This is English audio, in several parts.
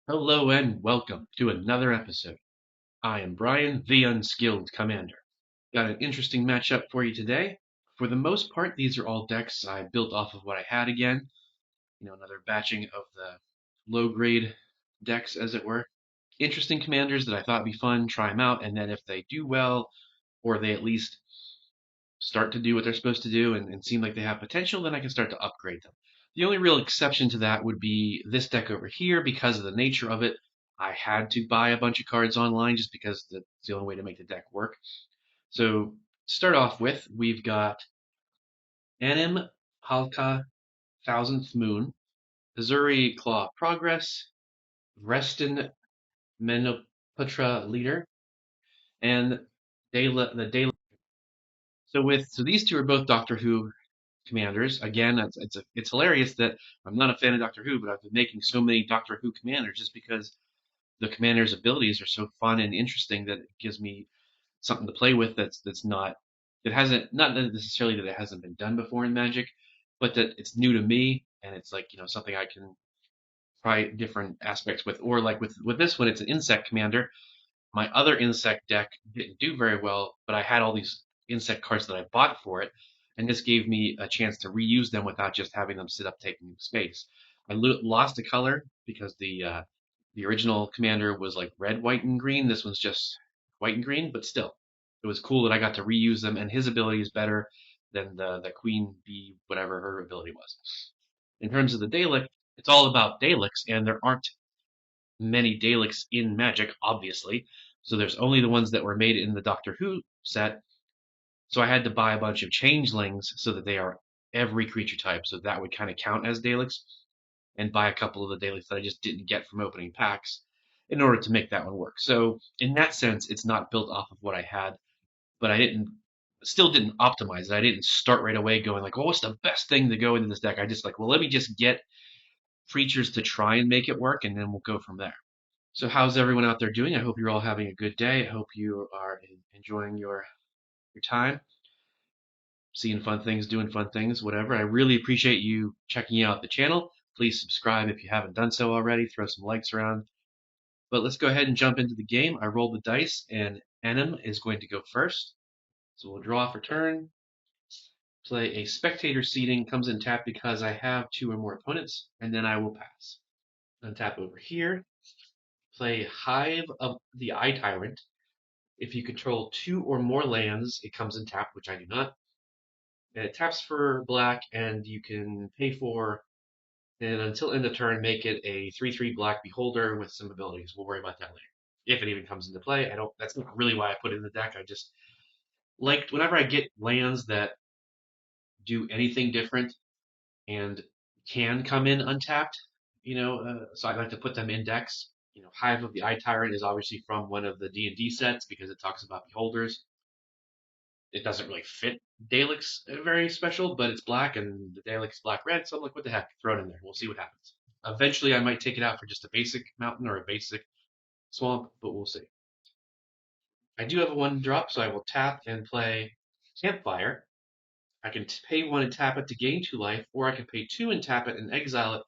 Hello and welcome to another episode. I am Brian, the Unskilled Commander. Got an interesting matchup for you today. For the most part, these are all decks I built off of what I had again. Another batching of the low grade decks, as it were. Interesting commanders that I thought would be fun, try them out, and then if they do well, or they at least start to do what they're supposed to do and seem like they have potential, then I can start to upgrade them. The only real exception to that would be this deck over here because of the nature of it. I had to buy a bunch of cards online just because that's the only way to make the deck work. So to start off with, we've got Anim Halka Thousandth Moon, Ezuri Claw of Progress, Reston Menoputra Leader, and the Daleks. So these two are both Doctor Who commanders. Again, it's hilarious that I'm not a fan of Doctor Who, but I've been making so many Doctor Who commanders just because the commander's abilities are so fun and interesting that it gives me something to play with that's not it hasn't not necessarily that it hasn't been done before in Magic, but that it's new to me and it's like something I can try different aspects with. Or like with this one, it's an insect commander. My other insect deck didn't do very well, but I had all these insect cards that I bought for it, and this gave me a chance to reuse them without just having them sit up taking space. I lost a color because the original commander was like red, white, and green. This one's just white and green, but still, it was cool that I got to reuse them, and his ability is better than the queen bee, whatever her ability was. In terms of the Dalek, it's all about Daleks, and there aren't many Daleks in Magic, obviously. So there's only the ones that were made in the Doctor Who set. So I had to buy a bunch of changelings so that they are every creature type. So that would kind of count as Daleks, and buy a couple of the Daleks that I just didn't get from opening packs in order to make that one work. So in that sense, it's not built off of what I had, but I still didn't optimize it. I didn't start right away going like, oh, what's the best thing to go into this deck? I just like, well, let me just get creatures to try and make it work, and then we'll go from there. So how's everyone out there doing? I hope you're all having a good day. I hope you are enjoying your time, seeing fun things, doing fun things, whatever. I really appreciate you checking out the channel. Please subscribe if you haven't done so already. Throw some likes around. But let's go ahead and jump into the game. I rolled the dice, and Anim is going to go first. So we'll draw for turn. Play a spectator seating. Comes in tap because I have two or more opponents, and then I will pass. Untap over here. Play Hive of the Eye Tyrant. If you control two or more lands, it comes in tap, which I do not. And it taps for black, and you can pay for, and until end of turn, make it a 3/3 black beholder with some abilities. We'll worry about that later. If it even comes into play. That's not really why I put it in the deck. I just liked whenever I get lands that do anything different and can come in untapped, so I like to put them in decks. Hive of the Eye Tyrant is obviously from one of the D&D sets because it talks about beholders. It doesn't really fit Daleks very special, but it's black and the Daleks black red, so I'm like, what the heck? Throw it in there. We'll see what happens. Eventually, I might take it out for just a basic mountain or a basic swamp, but we'll see. I do have a one drop, so I will tap and play Campfire. I can pay one and tap it to gain 2 life, or I can pay two and tap it and exile it,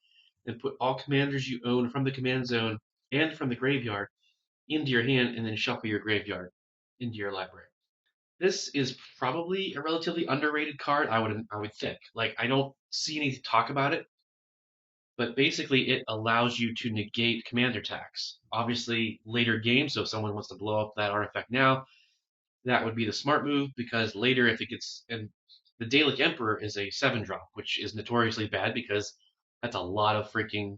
and put all commanders you own from the command zone and from the graveyard into your hand, and then shuffle your graveyard into your library. This is probably a relatively underrated card. I would think. Like I don't see any talk about it, but basically it allows you to negate command attacks. Obviously, later games, so if someone wants to blow up that artifact now, that would be the smart move because later if it gets and the Dalek Emperor is a 7 drop, which is notoriously bad because that's a lot of freaking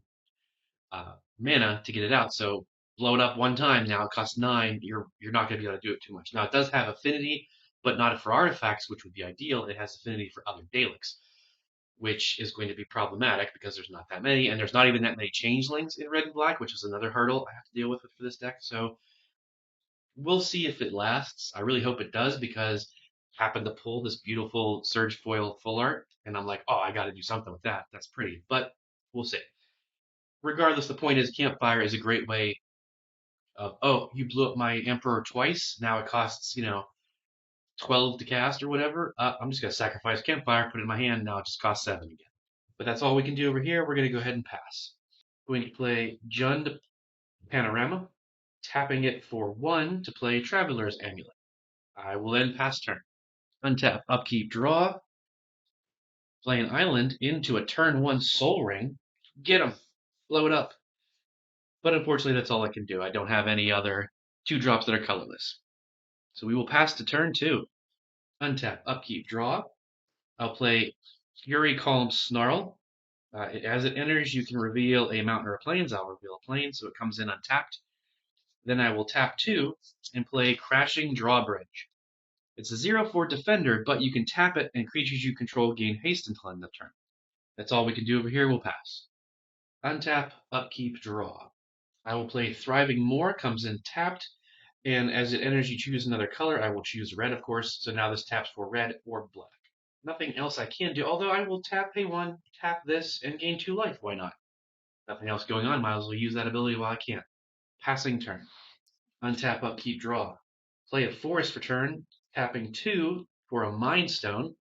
mana to get it out. So blow it up one time. Now it costs 9. You're not going to be able to do it too much. Now it does have affinity, but not for artifacts, which would be ideal. It has affinity for other Daleks, which is going to be problematic because there's not that many, and there's not even that many changelings in red and black, which is another hurdle I have to deal with for this deck. So we'll see if it lasts. I really hope it does because I happened to pull this beautiful Surge Foil full art, and I'm like, oh, I got to do something with that. That's pretty, but we'll see. Regardless, the point is Campfire is a great way of, oh, you blew up my Emperor twice. Now it costs, 12 to cast or whatever. I'm just going to sacrifice Campfire, put it in my hand. Now it just costs 7 again. But that's all we can do over here. We're going to go ahead and pass. Going to play Jund Panorama, tapping it for 1 to play Traveler's Amulet. I will then pass turn. Untap, upkeep, draw, play an island into a turn 1 Soul Ring. Get him! Blow it up. But unfortunately, that's all I can do. I don't have any other 2-drops that are colorless. So we will pass to turn 2. Untap, upkeep, draw. I'll play Fury Calm Snarl. As it enters, you can reveal a mountain or a plains. I'll reveal a plains, so it comes in untapped. Then I will tap 2 and play Crashing Drawbridge. It's a 0/4 defender, but you can tap it and creatures you control gain haste until end of turn. That's all we can do over here. We'll pass. Untap, upkeep, draw. I will play Thriving Moor, comes in tapped, and as it enters, you choose another color. I will choose red, of course, so now this taps for red or black. Nothing else I can do, although I will tap, pay 1, tap this, and gain 2 life. Why not? Nothing else going on, might as well use that ability while I can. Passing turn. Untap, upkeep, draw. Play a forest for turn, tapping 2 for a Mind Stone,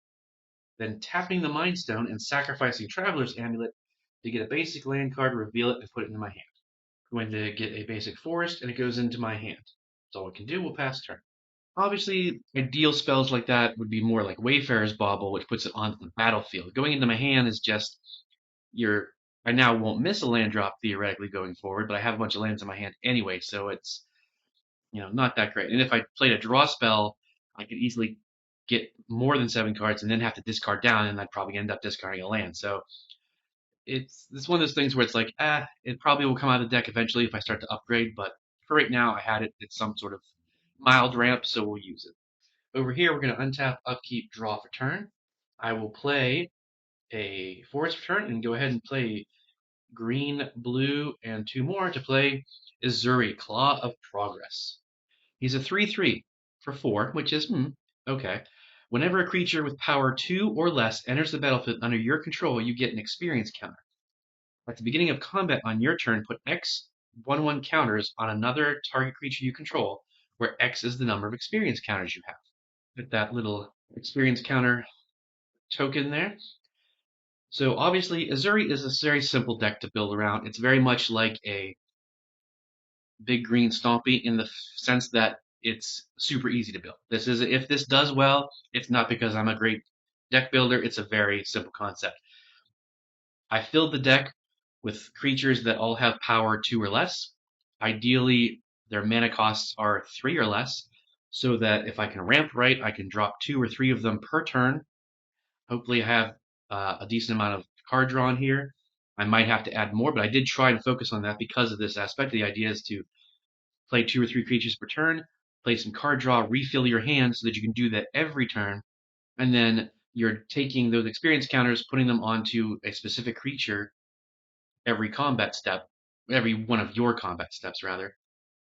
then tapping the Mind Stone and sacrificing Traveler's Amulet to get a basic land card, reveal it, and put it into my hand. I'm going to get a basic forest, and it goes into my hand. That's all we can do. We'll pass turn. Obviously, ideal spells like that would be more like Wayfarer's Bauble, which puts it onto the battlefield. Going into my hand is just your. I now won't miss a land drop theoretically going forward, but I have a bunch of lands in my hand anyway, so it's not that great. And if I played a draw spell, I could easily get more than 7 cards and then have to discard down, and I'd probably end up discarding a land. So it's one of those things where it's like, it probably will come out of the deck eventually if I start to upgrade, but for right now, I had it at some sort of mild ramp, so we'll use it. Over here, we're going to untap, upkeep, draw for turn. I will play a forest for turn and go ahead and play green, blue, and 2 more to play Ezuri, Claw of Progress. He's a 3/3 for 4, which is, okay. Whenever a creature with power 2 or less enters the battlefield under your control, you get an experience counter. At the beginning of combat on your turn, put X 1/1 counters on another target creature you control, where X is the number of experience counters you have. Put that little experience counter token there. So obviously, Ezuri is a very simple deck to build around. It's very much like a big green Stompy in the sense that it's super easy to build. If this does well, it's not because I'm a great deck builder. It's a very simple concept. I filled the deck with creatures that all have power 2 or less. Ideally, their mana costs are 3 or less, so that if I can ramp right, I can drop 2 or 3 of them per turn. Hopefully, I have a decent amount of card drawn here. I might have to add more, but I did try and focus on that because of this aspect. The idea is to play 2 or 3 creatures per turn, play some card draw, refill your hand so that you can do that every turn, and then you're taking those experience counters, putting them onto a specific creature every combat step, every one of your combat steps, rather,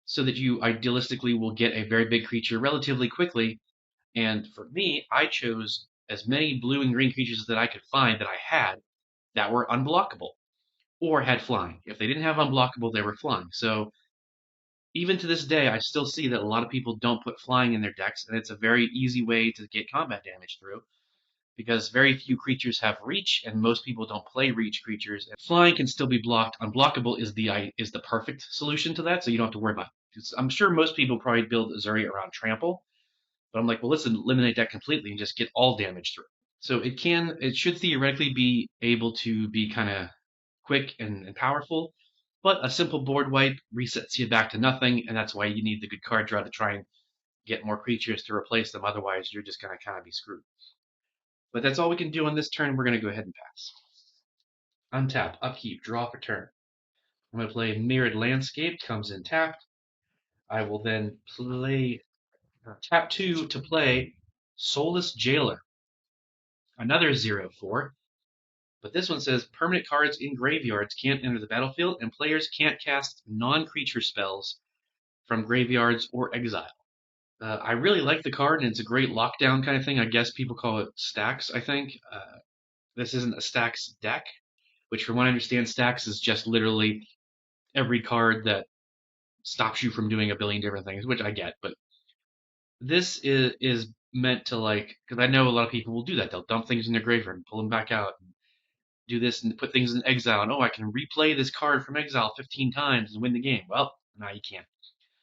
so that you idealistically will get a very big creature relatively quickly. And for me, I chose as many blue and green creatures that I could find that I had that were unblockable or had flying. If they didn't have unblockable, they were flying. So even to this day, I still see that a lot of people don't put flying in their decks, and it's a very easy way to get combat damage through because very few creatures have reach, and most people don't play reach creatures. And flying can still be blocked. Unblockable is the perfect solution to that, so you don't have to worry about it. I'm sure most people probably build Ezuri around trample, but I'm like, well, let's eliminate that completely and just get all damage through. So it should theoretically be able to be kind of quick and powerful, but a simple board wipe resets you back to nothing, and that's why you need the good card draw to try and get more creatures to replace them. Otherwise, you're just going to kind of be screwed. But that's all we can do on this turn. We're going to go ahead and pass. Untap, upkeep, draw for turn. I'm going to play Mirrored Landscape, comes in tapped. I will then play tap 2 to play Soulless Jailer, another 0/4. But this one says permanent cards in graveyards can't enter the battlefield, and players can't cast non-creature spells from graveyards or exile. I really like the card, and it's a great lockdown kind of thing. I guess people call it stacks, I think. This isn't a stacks deck, which from what I understand, stacks is just literally every card that stops you from doing a billion different things, which I get. But this is meant to, like, because I know a lot of people will do that. They'll dump things in their graveyard and pull them back out. do this and put things in exile. And oh, I can replay this card from exile 15 times and win the game. Well, no, you can't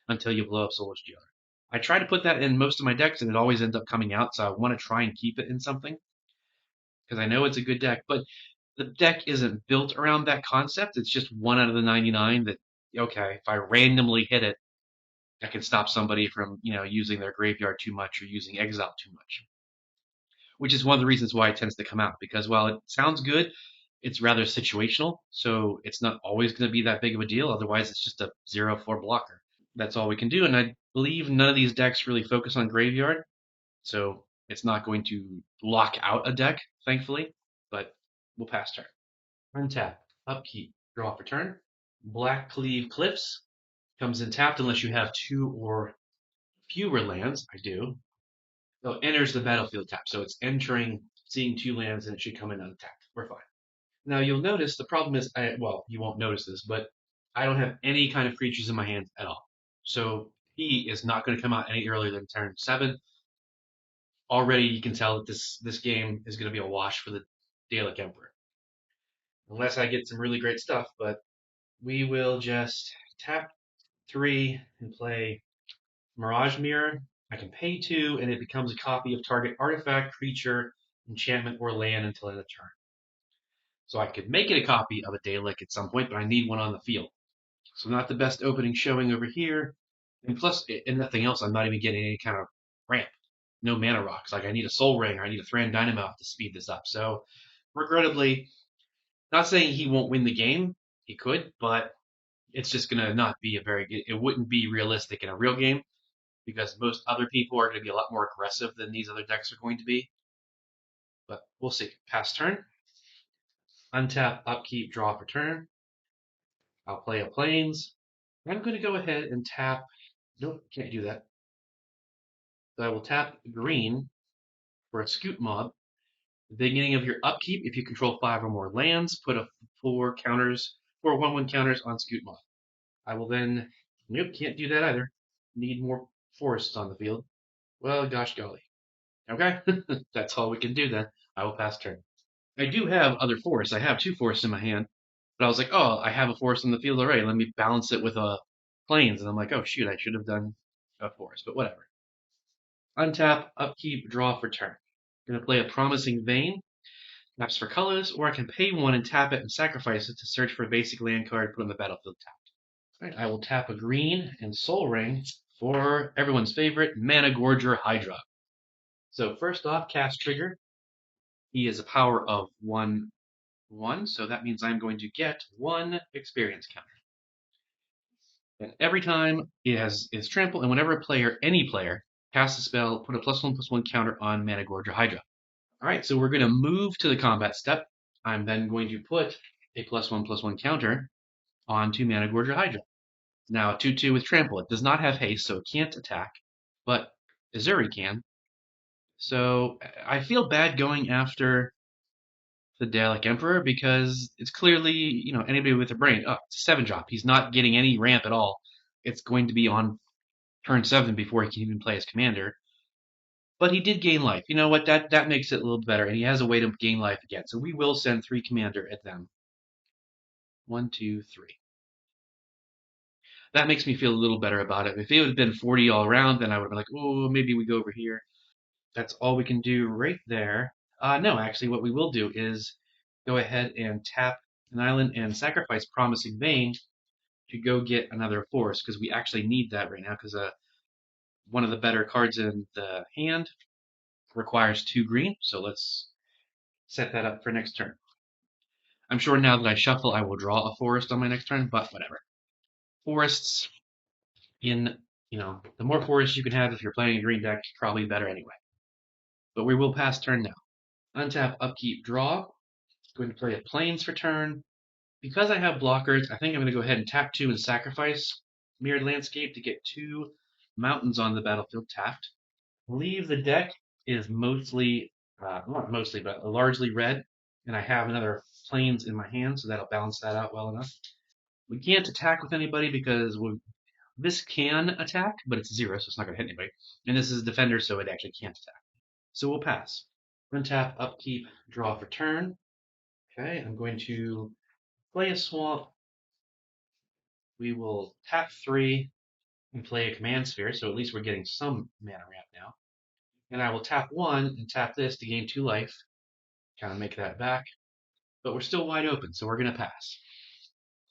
until you blow up Soulless Jailer. I try to put that in most of my decks, and it always ends up coming out. So I want to try and keep it in something because I know it's a good deck. But the deck isn't built around that concept. It's just 1 out of the 99 that, okay, if I randomly hit it, I can stop somebody from, using their graveyard too much or using exile too much. Which is one of the reasons why it tends to come out, because while it sounds good, it's rather situational, so it's not always going to be that big of a deal. Otherwise, it's just a 0/4 blocker. That's all we can do, and I believe none of these decks really focus on graveyard, so it's not going to lock out a deck, thankfully, but we'll pass turn. Untap, upkeep, draw for turn. Black Cleave Cliffs comes in tapped unless you have 2 or fewer lands. I do. Oh, enters the battlefield tap, so it's entering, seeing 2 lands, and it should come in untapped. We're fine. Now you'll notice the problem is, well, you won't notice this, but I don't have any kind of creatures in my hand at all. So he is not going to come out any earlier than turn 7. Already you can tell that this game is going to be a wash for the Dalek Emperor. Unless I get some really great stuff, but we will just tap 3 and play Mirage Mirror. I can pay 2, and it becomes a copy of target artifact, creature, enchantment, or land until end of turn. So I could make it a copy of a Dalek at some point, but I need one on the field. So not the best opening showing over here. And plus, and nothing else, I'm not even getting any kind of ramp. No mana rocks. Like I need a Soul Ring or I need a Thran Dynamouth to speed this up. So regrettably, not saying he won't win the game. He could, but it's just going to not be it wouldn't be realistic in a real game, because most other people are going to be a lot more aggressive than these other decks are going to be. But we'll see. Pass turn. Untap, upkeep, draw for turn. I'll play a Plains. I'm going to go ahead and tap. Nope, can't do that. So I will tap green for a Scoot Mob. The beginning of your upkeep, if you control 5 or more lands, put a 4 1/1 counters on Scoot Mob. I will then. Nope, can't do that either. Need more forests on the field. Well, gosh golly. Okay, that's all we can do then. I will pass turn. I do have other forests. I have 2 forests in my hand, but I was like, oh, I have a forest on the field already. Let me balance it with a Plains, and I'm like, oh shoot, I should have done a forest, but whatever. Untap, upkeep, draw for turn. I'm gonna play a Promising Vein. Taps for colors, or I can pay 1 and tap it and sacrifice it to search for a basic land card, put on the battlefield tapped. Right, I will tap a green and Soul Ring for everyone's favorite Mana Gorger Hydra. So first off, cast trigger. He is a power of 1/1, so that means I'm going to get 1 experience counter. And every time it is trample, and whenever any player, casts a spell, put a +1/+1 counter on Mana Gorger Hydra. Alright, so we're going to move to the combat step. I'm then going to put a +1/+1 counter onto Mana Gorger Hydra. Now, 2/2 with trample. It does not have haste, so it can't attack, but Ezuri can. So I feel bad going after the Dalek Emperor because it's clearly, anybody with a brain. Oh, it's a 7-drop. He's not getting any ramp at all. It's going to be on turn 7 before he can even play as commander. But he did gain life. You know what? That makes it a little better, and he has a way to gain life again. So we will send 3 commander at them. 1, 2, 3. That makes me feel a little better about it. If it would have been 40 all around, then I would have been like, oh, maybe we go over here. That's all we can do right there. No, actually, what we will do is go ahead and tap an island and sacrifice Promising Vein to go get another forest, because we actually need that right now, because one of the better cards in the hand requires 2 green, so let's set that up for next turn. I'm sure now that I shuffle, I will draw a forest on my next turn, but whatever. Forests the more forests you can have if you're playing a green deck, probably better anyway. But we will pass turn now. Untap, upkeep, draw. Going to play a Plains for turn. Because I have blockers, I think I'm going to go ahead and tap 2 and sacrifice Mirrored Landscape to get 2 mountains on the battlefield tapped. I believe the deck is mostly, not mostly, but largely red, and I have another Plains in my hand, so that'll balance that out well enough. We can't attack with anybody because this can attack, but it's 0, so it's not going to hit anybody. And this is a defender, so it actually can't attack. So we'll pass. Untap, upkeep, draw for turn. Okay, I'm going to play a swamp. We will tap 3 and play a command sphere, so at least we're getting some mana ramp now. And I will tap 1 and tap this to gain 2 life, kind of make that back. But we're still wide open, so we're going to pass.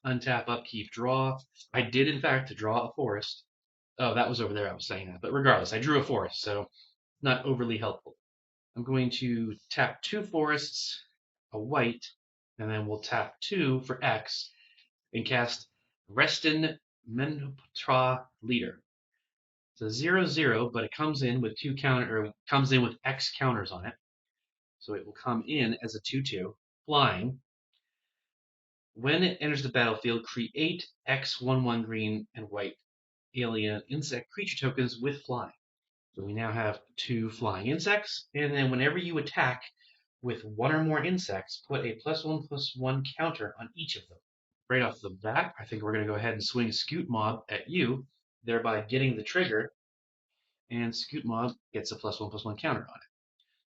Untap, upkeep, draw. I did, in fact, draw a forest. Oh, that was over there, I was saying that. But regardless, I drew a forest, so not overly helpful. I'm going to tap 2 forests, a white, and then we'll tap 2 for X and cast Reston Menoptra Leader. It's a 0/0, but it comes in with comes in with X counters on it. So it will come in as a 2/2, flying. When it enters the battlefield, create X 1/1 green and white alien insect creature tokens with flying. So we now have 2 flying insects, and then whenever you attack with 1 or more insects, put a +1/+1 counter on each of them. Right off the bat, I think we're going to go ahead and swing Scoot Mob at you, thereby getting the trigger, and Scoot Mob gets a +1/+1 counter on it.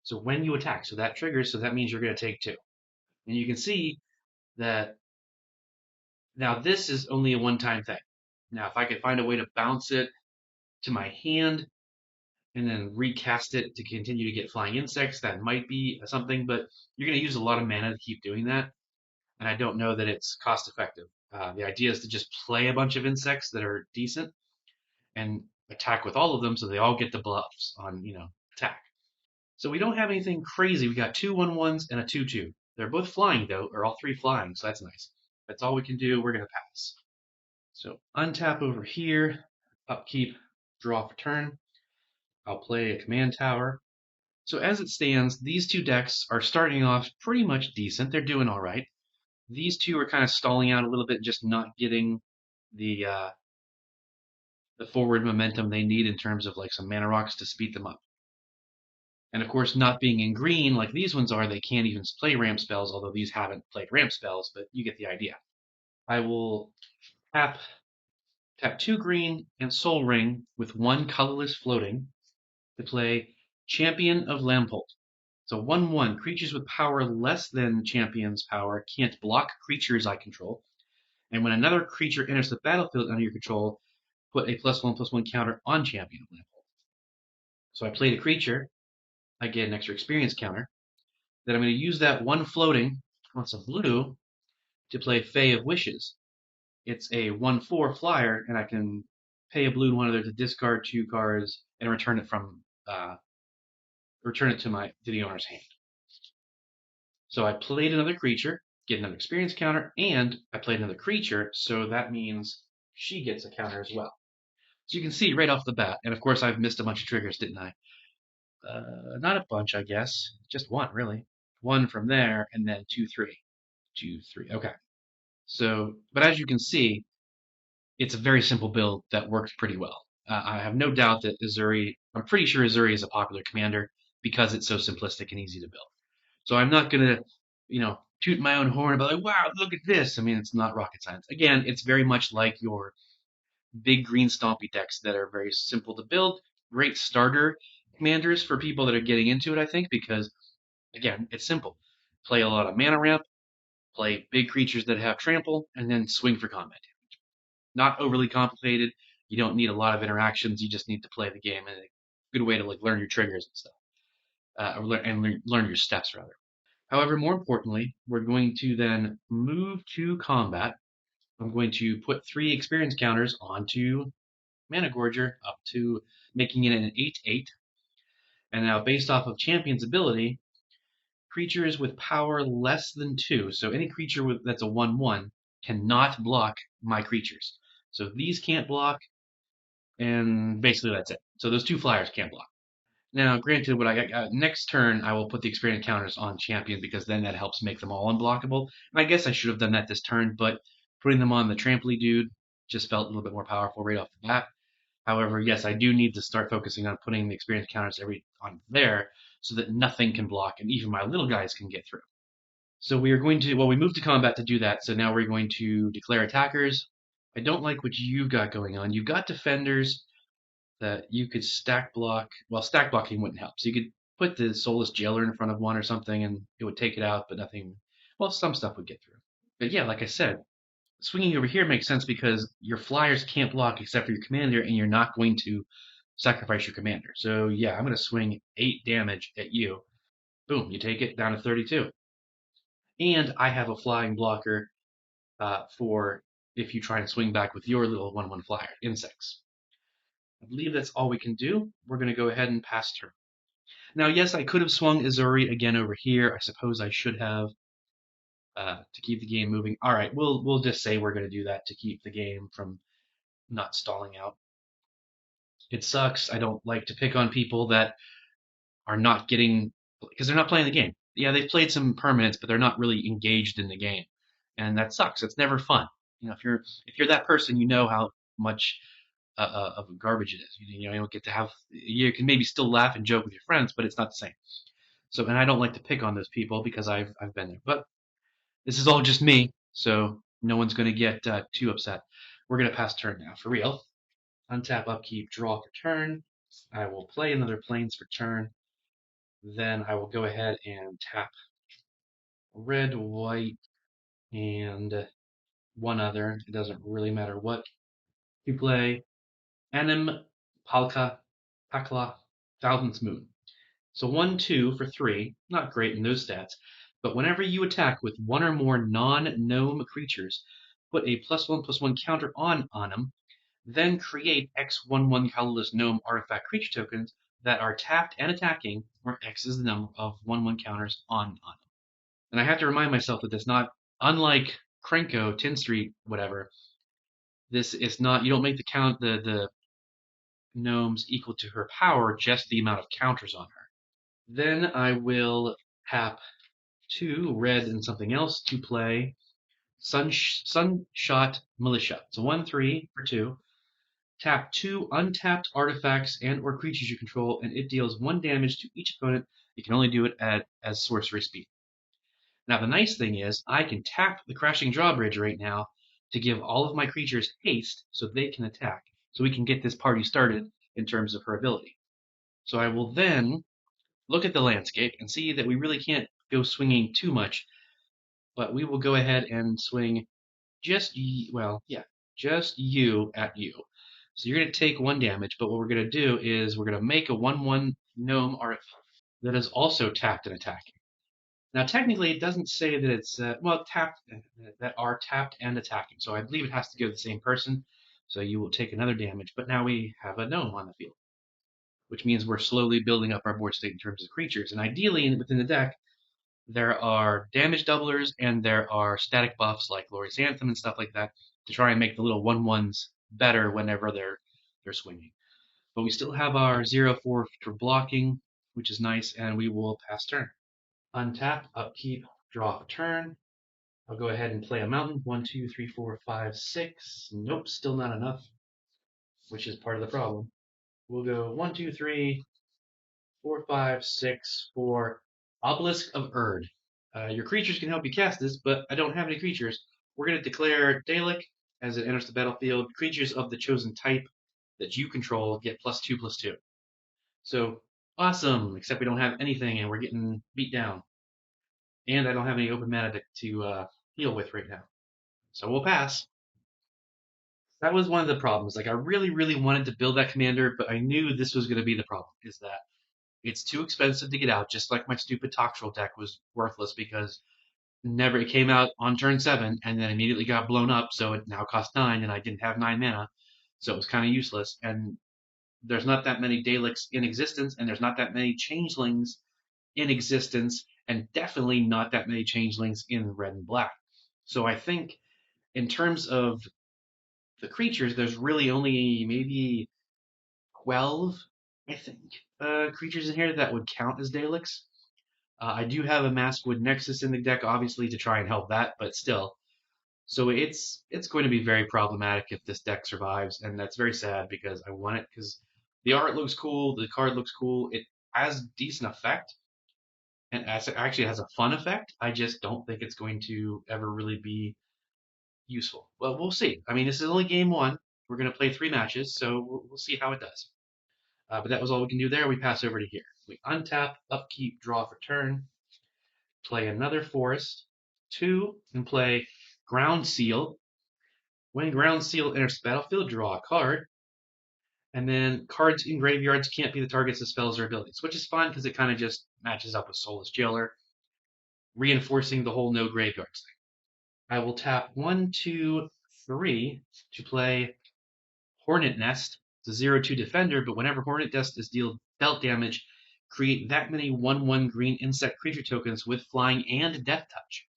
So when you attack, so that triggers, so that means you're going to take 2. And you can see that now this is only a one-time thing. Now if I could find a way to bounce it to my hand and then recast it to continue to get flying insects, that might be something, but you're going to use a lot of mana to keep doing that, and I don't know that it's cost effective. The idea is to just play a bunch of insects that are decent and attack with all of them so they all get the buffs on, attack. So we don't have anything crazy. We got 2 1/1s and a 2/2. They're both flying, though, or all 3 flying, so that's nice. That's all we can do. We're going to pass. So untap over here, upkeep, draw for turn. I'll play a command tower. So as it stands, these 2 decks are starting off pretty much decent. They're doing all right. These 2 are kind of stalling out a little bit, just not getting the forward momentum they need in terms of like some mana rocks to speed them up. And of course, not being in green like these ones are, they can't even play ramp spells, although these haven't played ramp spells, but you get the idea. I will tap 2 green and Soul Ring with 1 colorless floating to play Champion of Lampolt. So 1/1, creatures with power less than Champion's power can't block creatures I control. And when another creature enters the battlefield under your control, put a +1/+1 counter on Champion of Lampolt. So I played a creature, I get an extra experience counter. Then I'm going to use that 1 floating on some blue to play Fae of Wishes. It's a 1/4 flyer, and I can pay a blue and 1 other to discard 2 cards and return it to the owner's hand. So I played another creature, get another experience counter, and I played another creature, so that means she gets a counter as well. So you can see right off the bat, and of course I've missed a bunch of triggers, didn't I? Not a bunch, I guess. Just 1, really. 1 from there, and then 2, 3. 2, 3. Okay. So, but as you can see, it's a very simple build that works pretty well. I have no doubt that Ezuri, I'm pretty sure Ezuri is a popular commander because it's so simplistic and easy to build. So I'm not going to, toot my own horn about like, wow, look at this. I mean, it's not rocket science. Again, it's very much like your big green stompy decks that are very simple to build. Great starter commanders for people that are getting into it, I think, because, again, it's simple. Play a lot of mana ramp, play big creatures that have trample, and then swing for combat damage. Not overly complicated. You don't need a lot of interactions. You just need to play the game, and a good way to like learn your triggers and stuff, learn your steps rather. However, more importantly, we're going to then move to combat. I'm going to put 3 experience counters onto Mana Gorger up to making it an 8/8. And now, based off of Champion's ability, creatures with power less than 2, so any creature that's a 1/1, cannot block my creatures. So these can't block, and basically that's it. So those 2 flyers can't block. Now, granted, what I got next turn, I will put the experience counters on Champion because then that helps make them all unblockable. And I guess I should have done that this turn, but putting them on the Trampoly dude just felt a little bit more powerful right off the bat. However, yes, I do need to start focusing on putting the experience counters on there so that nothing can block and even my little guys can get through. So we are going to, we moved to combat to do that, so now we're going to declare attackers. I don't like what you've got going on. You've got defenders that you could stack block. Well, stack blocking wouldn't help. So you could put the Soulless Jailer in front of one or something and it would take it out, but nothing. well, some stuff would get through. But yeah, like I said, swinging over here makes sense because your flyers can't block except for your commander, and you're not going to sacrifice your commander. So yeah, I'm going to swing 8 damage at you. Boom, you take it down to 32. And I have a flying blocker for if you try and swing back with your little 1/1 flyer, insects. I believe that's all we can do. We're going to go ahead and pass turn. Now, yes, I could have swung Ezuri again over here. I suppose I should have to keep the game moving. All right, we'll just say we're going to do that to keep the game from not stalling out. It sucks. I don't like to pick on people that are not getting because they're not playing the game. Yeah, they've played some permanents, but they're not really engaged in the game, and that sucks. It's never fun. You know, if you're that person, you know how much of garbage it is. You know, you don't get to have. You can maybe still laugh and joke with your friends, but it's not the same. So, and I don't like to pick on those people because I've been there. But this is all just me, so no one's going to get too upset. We're going to pass turn now for real. Untap, upkeep, draw for turn. I will play another planes for turn. Then I will go ahead and tap red, white, and one other. It doesn't really matter what. You play Anim, Pakla, Thousandth Moon. So 1/2 for 3, not great in those stats, but whenever you attack with one or more non-gnome creatures, put a +1/+1 counter on Anim, then create X/1/1 colorless gnome artifact creature tokens that are tapped and attacking, where X is the number of 1/1 counters on Anim. And I have to remind myself that it's not, unlike Krenko, Tin Street, whatever, this is not, you don't make the gnomes equal to her power, just the amount of counters on her. Then I will tap 2 red and something else to play Sunshot Militia. So 1/3 for 2. Tap 2 untapped artifacts and or creatures you control, and it deals 1 damage to each opponent. You can only do it as sorcery speed. Now the nice thing is I can tap the Crashing Drawbridge right now to give all of my creatures haste so they can attack. So we can get this party started in terms of her ability. So I will then look at the landscape and see that we really can't go swinging too much, but we will go ahead and swing just you at you. So you're going to take 1 damage, but what we're going to do is we're going to make a 1/1 gnome artifact that is also tapped and attacking. Now, technically, it doesn't say that it's tapped that are tapped and attacking. So I believe it has to go to the same person. So you will take another damage, but now we have a gnome on the field, which means we're slowly building up our board state in terms of creatures. And ideally, within the deck, there are damage doublers and there are static buffs like Glorious Anthem and stuff like that to try and make the little 1/1s better whenever they're swinging. But we still have our 0/4 for blocking, which is nice, and we will pass turn. Untap, upkeep, draw a turn. I'll go ahead and play a mountain. 1, 2, 3, 4, 5, 6. Nope, still not enough, which is part of the problem. We'll go 1, 2, 3, 4, 5, 6 for Obelisk of Erd. Your creatures can help you cast this, but I don't have any creatures. We're going to declare Dalek as it enters the battlefield. Creatures of the chosen type that you control get +2/+2. So awesome, except we don't have anything and we're getting beat down. And I don't have any open mana to heal with right now. So we'll pass. That was one of the problems. Like I really, really wanted to build that commander, but I knew this was going to be the problem, is that it's too expensive to get out, just like my stupid Toxtrol deck was worthless because it came out on turn 7 and then immediately got blown up, so it now costs 9 and I didn't have 9 mana. So it was kind of useless. And there's not that many Daleks in existence, and there's not that many changelings in existence, and definitely not that many changelings in red and black. So I think in terms of the creatures, there's really only maybe 12, I think, creatures in here that would count as Daleks. I do have a Maskwood Nexus in the deck, obviously, to try and help that, but still. So it's going to be very problematic if this deck survives, and that's very sad because I want it because the art looks cool, the card looks cool, it has decent effect, and actually has a fun effect. I just don't think it's going to ever really be useful. Well, we'll see. I mean, this is only game 1. We're going to play 3 matches, so we'll see how it does. But that was all we can do there. We pass over to here. We untap, upkeep, draw for turn, play another forest, 2 and play Ground Seal. When Ground Seal enters the battlefield, draw a card. And then cards in graveyards can't be the targets of spells or abilities, which is fine because it kind of just matches up with Soulless Jailer, reinforcing the whole no graveyards thing. I will tap 1, 2, 3 to play Hornet Nest. It's a 0/2 defender, but whenever Hornet Nest is dealt damage, create that many 1/1 green insect creature tokens with flying and death touch.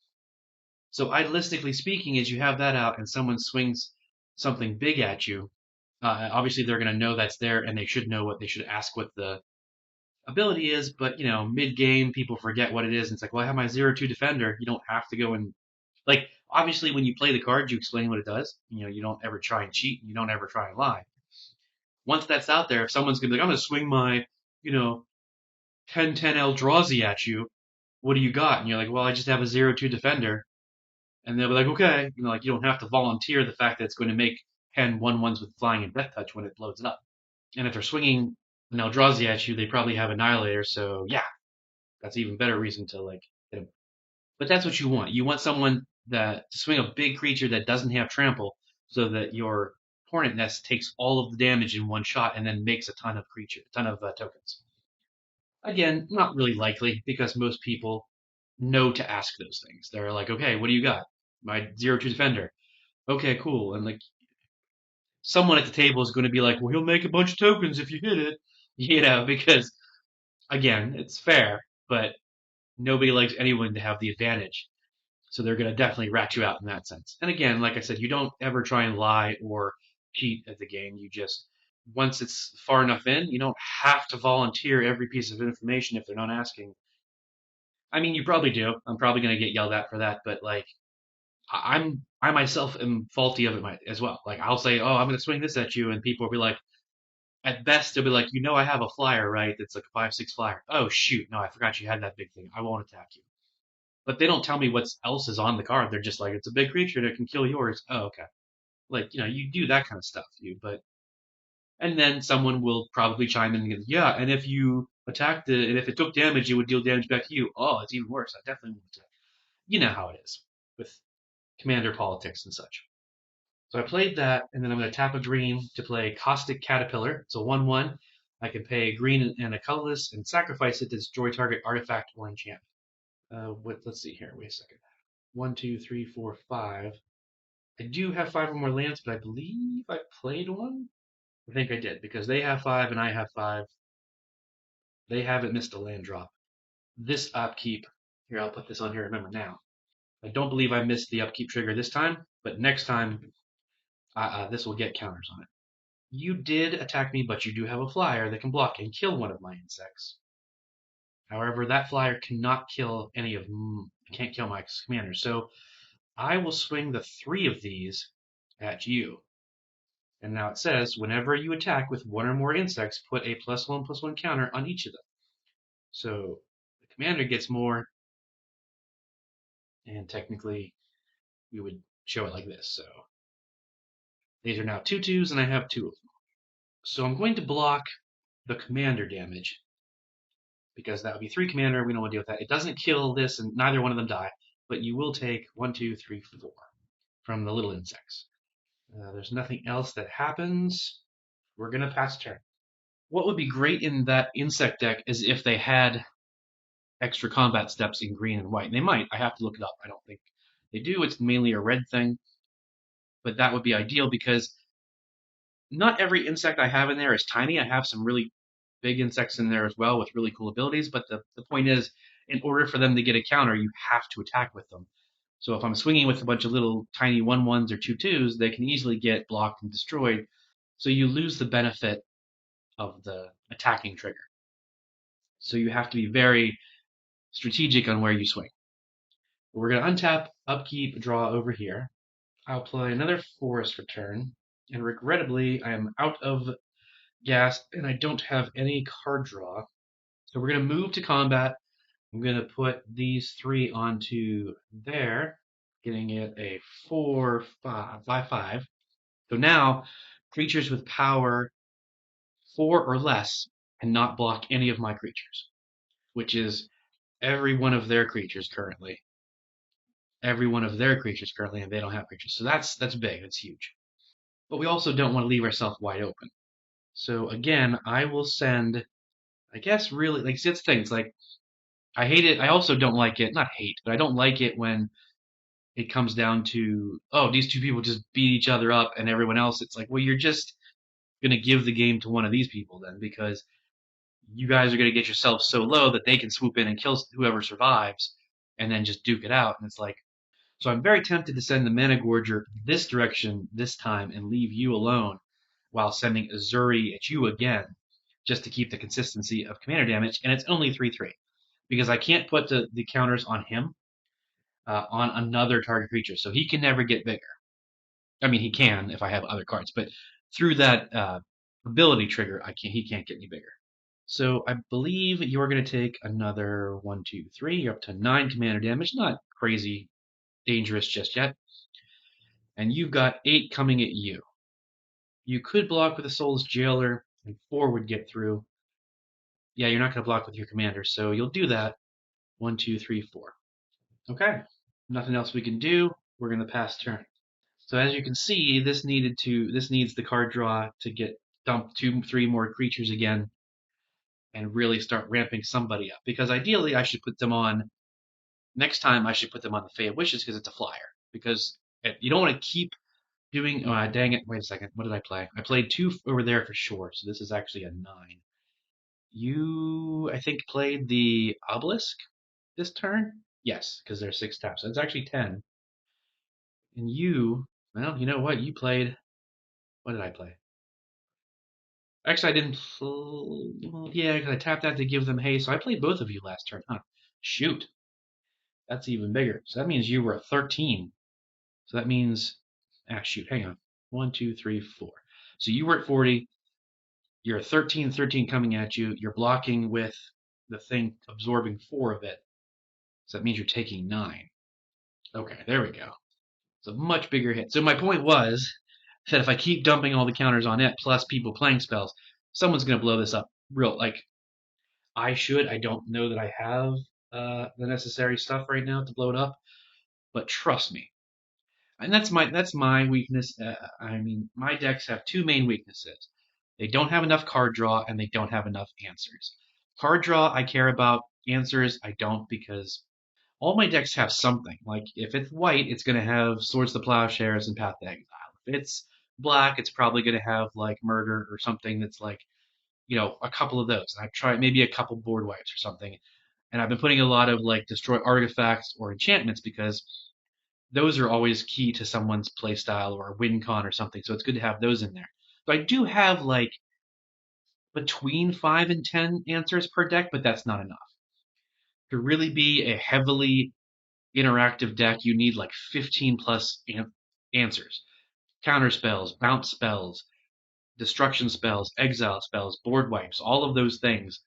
So idealistically speaking, as you have that out and someone swings something big at you, obviously they're going to know that's there and they should know what they should ask what the ability is. But mid-game, people forget what it is. And it's like, well, I have my 0/2 defender. You don't have to go and obviously when you play the card, you explain what it does. You don't ever try and cheat. And you don't ever try and lie. Once that's out there, if someone's going to be like, I'm going to swing my 10/10 Eldrazi at you, what do you got? And you're like, well, I just have a 0/2 defender. And they'll be like, okay, you don't have to volunteer the fact that it's going to make 10 1/1s with flying and death touch when it loads it up. And if they're swinging an Eldrazi at you, they probably have Annihilator, so yeah, that's even better reason to hit them. But that's what you want. You want someone to swing a big creature that doesn't have trample, so that your Hornet Nest takes all of the damage in one shot and then makes a ton of tokens. Again, not really likely because most people know to ask those things. They're like, okay, what do you got? My 0/2 defender. Okay, cool. And someone at the table is going to be like, well, he'll make a bunch of tokens if you hit it, because again, it's fair, but nobody likes anyone to have the advantage. So they're going to definitely rat you out in that sense. And again, like I said, you don't ever try and lie or cheat at the game. You just, once it's far enough in, you don't have to volunteer every piece of information if they're not asking. I mean, you probably do. I'm probably going to get yelled at for that, but I myself am faulty of it as well. I'll say, oh, I'm going to swing this at you, and people will be like, at best, they'll be like, I have a flyer, right? That's like a 5/6 flyer. Oh, shoot. No, I forgot you had that big thing. I won't attack you. But they don't tell me what else is on the card. They're just like, it's a big creature that can kill yours. Oh, okay. You do that kind of stuff, and then someone will probably chime in and go, yeah, and if you attacked it, and if it took damage, it would deal damage back to you. Oh, it's even worse. I definitely won't attack. You know how it is with commander politics and such. So I played that, and then I'm going to tap a green to play Caustic Caterpillar. It's a 1/1. I can pay a green and a colorless and sacrifice it to destroy target artifact or enchantment. Let's see here. Wait a second. 1, 2, 3, 4, 5. I do have 5 or more lands, but I believe I played one. I think I did because they have 5 and I have 5. They haven't missed a land drop. This upkeep. Here, I'll put this on here. Remember now. I don't believe I missed the upkeep trigger this time, but next time this will get counters on it. You did attack me, but you do have a flyer that can block and kill one of my insects. However, that flyer cannot kill any of them. Can't kill my commanders. So I will swing the 3 of these at you. And now it says, whenever you attack with 1 or more insects, put a +1/+1 counter on each of them. So the commander gets more, and technically we would show it like this. So these are now 2/2s, and I have 2 of them. So I'm going to block the commander damage, because that would be 3 commander. We don't want to deal with that. It doesn't kill this, and neither one of them die, but you will take 1, 2, 3, 4 from the little insects. There's nothing else that happens. We're going to pass turn. What would be great in that insect deck is if they had extra combat steps in green and white. They might. I have to look it up. I don't think they do. It's mainly a red thing. But that would be ideal because not every insect I have in there is tiny. I have some really big insects in there as well with really cool abilities. But the point is, in order for them to get a counter, you have to attack with them. So if I'm swinging with a bunch of little tiny 1/1s or 2/2s, they can easily get blocked and destroyed. So you lose the benefit of the attacking trigger. So you have to be very strategic on where you swing. We're going to untap, upkeep, draw over here. I'll play another forest return, and regrettably, I am out of gas and I don't have any card draw. So we're going to move to combat. I'm going to put these 3 onto there, getting it a 4/5/5. So now, creatures with power 4 or less cannot block any of my creatures, which is every one of their creatures currently. every one of their creatures currently, and they don't have creatures. So that's big. That's huge. But we also don't want to leave ourselves wide open. So again, I will send. I guess really like see, that's the thing. It's like I hate it. I also don't like it. Not hate, but I don't like it when it comes down to, oh, these two people just beat each other up, and everyone else. It's like, well, you're just gonna give the game to one of these people then, because you guys are gonna get yourselves so low that they can swoop in and kill whoever survives, and then just duke it out. And it's like, so I'm very tempted to send the Mana Gorger this direction this time and leave you alone, while sending Ezuri at you again, just to keep the consistency of commander damage. And it's only 3/3 because I can't put the counters on him, on another target creature, so he can never get bigger. I mean, he can if I have other cards, but through that ability trigger, he can't get any bigger. So I believe you're going to take another 1, 2, 3. You're up to 9 commander damage. Not crazy dangerous just yet. And you've got 8 coming at you. You could block with a Soulless Jailer, and 4 would get through. Yeah, you're not going to block with your commander, so you'll do that. 1, 2, 3, 4. Okay. Nothing else we can do. We're going to pass turn. So as you can see, this needs the card draw to get dump 2, 3 more creatures again, and really start ramping somebody up. Because ideally, I should put them on next time. I should put them on the Fey of Wishes because it's a flyer. Because you don't want to keep doing. Oh, dang it! Wait a second. What did I play? I played 2 over there for sure. So this is actually a 9. You, I think, played the Obelisk this turn. Yes, because there's 6 taps. So it's actually 10. And you, well, you know what? You played. What did I play? Actually, I didn't. Well, yeah, because I tapped that to give them haste. So I played both of you last turn, huh? Shoot, that's even bigger. So that means you were at 13. So that means, shoot, hang on. 1, 2, 3, 4. So you were at 40. You're 13, 13 coming at you. You're blocking with the thing absorbing 4 of it. So that means you're taking 9. Okay, there we go. It's a much bigger hit. So my point was that if I keep dumping all the counters on it, plus people playing spells, someone's going to blow this up real. Like, I should. I don't know that I have the necessary stuff right now to blow it up, but trust me. And that's my weakness. I mean, my decks have 2 main weaknesses. They don't have enough card draw, and they don't have enough answers. Card draw, I care about. Answers, I don't, because all my decks have something. Like, if it's white, it's going to have Swords to Plowshares and Path to Exile. If it's black, it's probably going to have, like, Murder or something that's like, a couple of those. I've tried maybe a couple board wipes or something. And I've been putting a lot of, like, Destroy Artifacts or Enchantments because those are always key to someone's playstyle or a win con or something. So it's good to have those in there. So I do have, like, between 5 and 10 answers per deck, but that's not enough. To really be a heavily interactive deck, you need like 15 plus answers. Counter spells, bounce spells, destruction spells, exile spells, board wipes, all of those things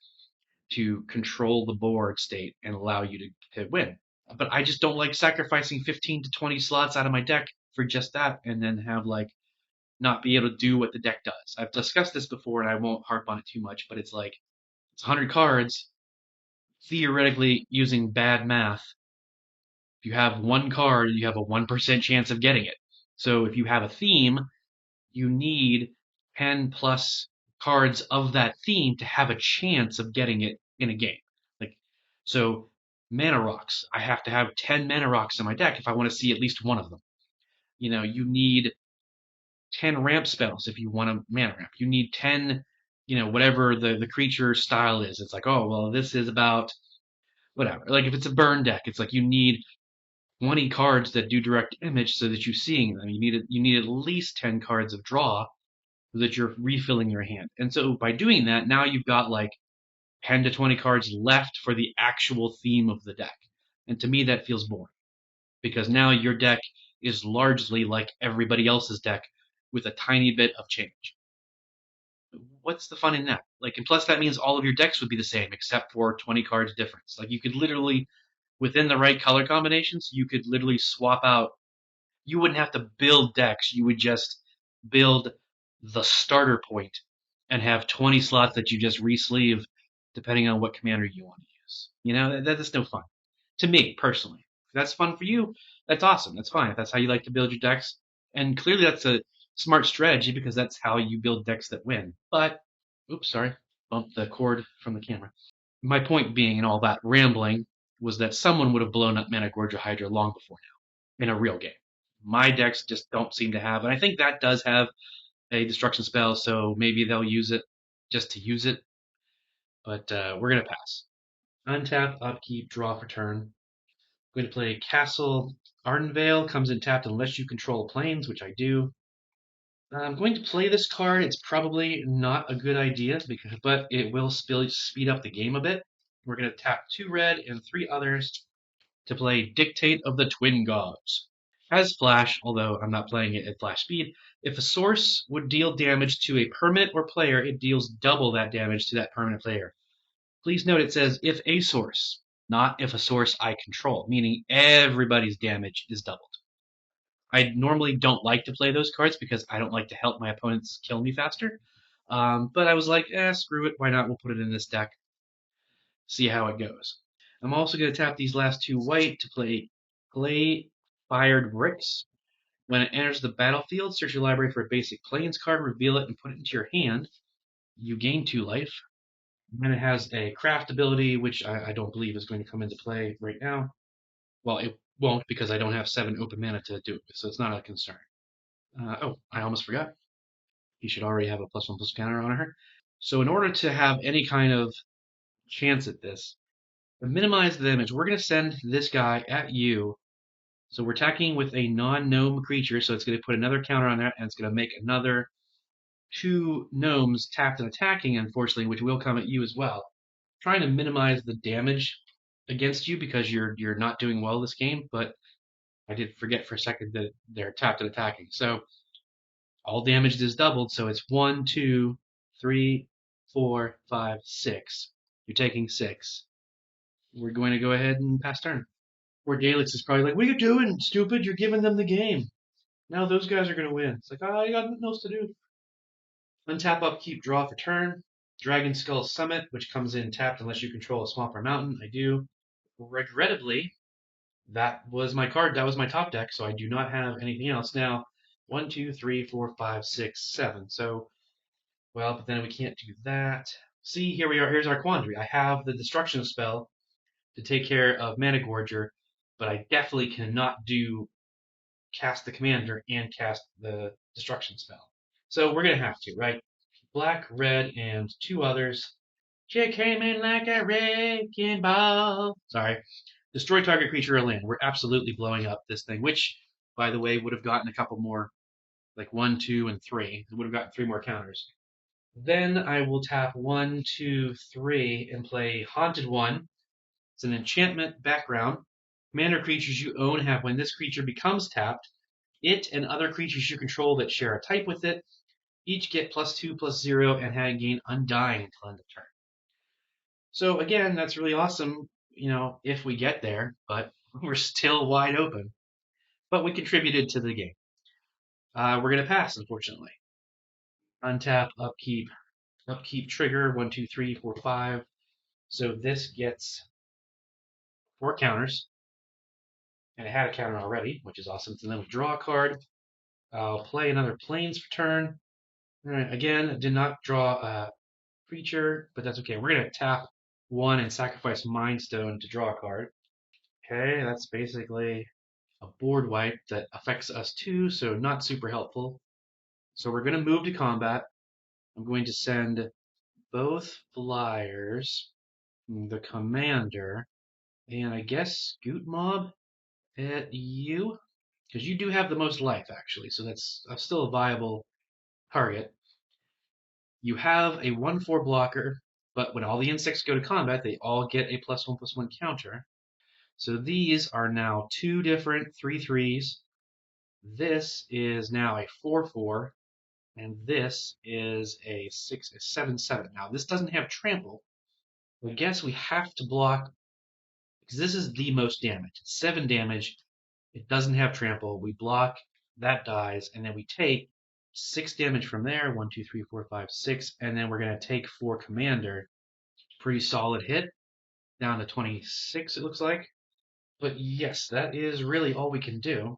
to control the board state and allow you to win. But I just don't like sacrificing 15 to 20 slots out of my deck for just that and then have like not be able to do what the deck does. I've discussed this before and I won't harp on it too much, but it's like it's 100 cards. Theoretically, using bad math, if you have 1 card, you have a 1% chance of getting it. So if you have a theme, you need 10 plus cards of that theme to have a chance of getting it in a game. Like, so mana rocks, I have to have 10 mana rocks in my deck if I want to see at least one of them. You need 10 ramp spells if you want a mana ramp. You need 10, whatever the creature style is. It's like, oh, well, this is about whatever. Like if it's a burn deck, it's like you need 20 cards that do direct image so that you're seeing them. You need at least 10 cards of draw so that you're refilling your hand. And so by doing that, now you've got like 10 to 20 cards left for the actual theme of the deck. And to me, that feels boring because now your deck is largely like everybody else's deck with a tiny bit of change. What's the fun in that? Like, and plus that means all of your decks would be the same except for 20 cards difference. Like you could literally, within the right color combinations, you could literally swap out. You wouldn't have to build decks. You would just build the starter point and have 20 slots that you just re-sleeve depending on what commander you want to use. That is no fun. To me, personally. that's fun for you, that's awesome. That's fine. If that's how you like to build your decks. And clearly that's a smart strategy because that's how you build decks that win. But, oops, sorry, bumped the cord from the camera. My point being in all that rambling was that someone would have blown up Mana Gorger Hydra long before now in a real game. My decks just don't seem to have, and I think that does have a destruction spell, so maybe they'll use it just to use it. But we're going to pass. Untap, upkeep, draw for turn. I'm going to play Castle Ardenvale. Comes in tapped unless you control planes, which I do. I'm going to play this card. It's probably not a good idea, but it will speed up the game a bit. We're going to tap 2 red and 3 others to play Dictate of the Twin Gods. As Flash, although I'm not playing it at Flash speed, if a source would deal damage to a permanent or player, it deals double that damage to that permanent player. Please note it says if a source, not if a source I control, meaning everybody's damage is doubled. I normally don't like to play those cards because I don't like to help my opponents kill me faster. But I was like, screw it, why not? We'll put it in this deck, see how it goes. I'm also going to tap these last 2 white to play Fired Bricks. When it enters the battlefield, search your library for a basic Plains card, reveal it, and put it into your hand. You gain 2 life. And then it has a craft ability, which I don't believe is going to come into play right now. Well, it won't because I don't have 7 open mana to do it, so it's not a concern. Oh, I almost forgot. You should already have a +1/+1 counter on her. So in order to have any kind of chance at this, to minimize the damage, we're going to send this guy at you. So we're attacking with a non-gnome creature, so it's going to put another counter on that, and it's going to make another 2 gnomes tapped and attacking, unfortunately, which will come at you as well. Trying to minimize the damage against you because you're not doing well this game, but I did forget for a second that they're tapped and attacking. So all damage is doubled, so it's 1, 2, 3, 4, 5, 6. You're taking 6. We're going to go ahead and pass turn. Where Daleks is probably like, what are you doing, stupid? You're giving them the game. Now those guys are going to win. It's like, I got nothing else to do. Untap, upkeep, draw for turn. Dragon Skull Summit, which comes in tapped unless you control a swamp or mountain. I do. Regrettably, that was my card. That was my top deck, so I do not have anything else. Now, 1, 2, 3, 4, 5, 6, 7. So, well, but then we can't do that. See, here we are. Here's our quandary. I have the destruction spell to take care of Mana Gorger, but I definitely cannot cast the commander and cast the destruction spell. So we're going to have to, right? Black, red, and 2 others. She came in like a wrecking ball. Sorry. Destroy target creature or land. We're absolutely blowing up this thing, which, by the way, would have gotten a couple more, like 1, 2, and 3. It would have gotten 3 more counters. Then I will tap 1, 2, 3 and play Haunted One. It's an enchantment background. Commander creatures you own have when this creature becomes tapped, it and other creatures you control that share a type with it each get +2/+0 and gain Undying until end of turn. So again, that's really awesome, if we get there, but we're still wide open. But we contributed to the game. We're going to pass, unfortunately. Untap, upkeep trigger, 1, 2, 3, 4, 5. So this gets 4 counters. And it had a counter already, which is awesome. So then we draw a card. I'll play another Plains for turn. All right, again, did not draw a creature, but that's okay. We're going to tap 1 and sacrifice Mind Stone to draw a card. Okay, that's basically a board wipe that affects us too, so not super helpful. So we're going to move to combat. I'm going to send both flyers, the commander, and I guess Scoot Mob at you, because you do have the most life, actually, so that's still a viable target. You have a 1/4 blocker, but when all the insects go to combat, they all get a +1/+1 counter. So these are now 2 different 3/3s. This is now a 4/4, and this is a 7/7. Now this doesn't have trample. I guess we have to block because this is the most damage. It's 7 damage. It doesn't have trample. We block, that dies, and then we take 6 damage from there. 1, 2, 3, 4, 5, 6, and then we're going to take 4 commander. Pretty solid hit. Down to 26, it looks like. But yes, that is really all we can do.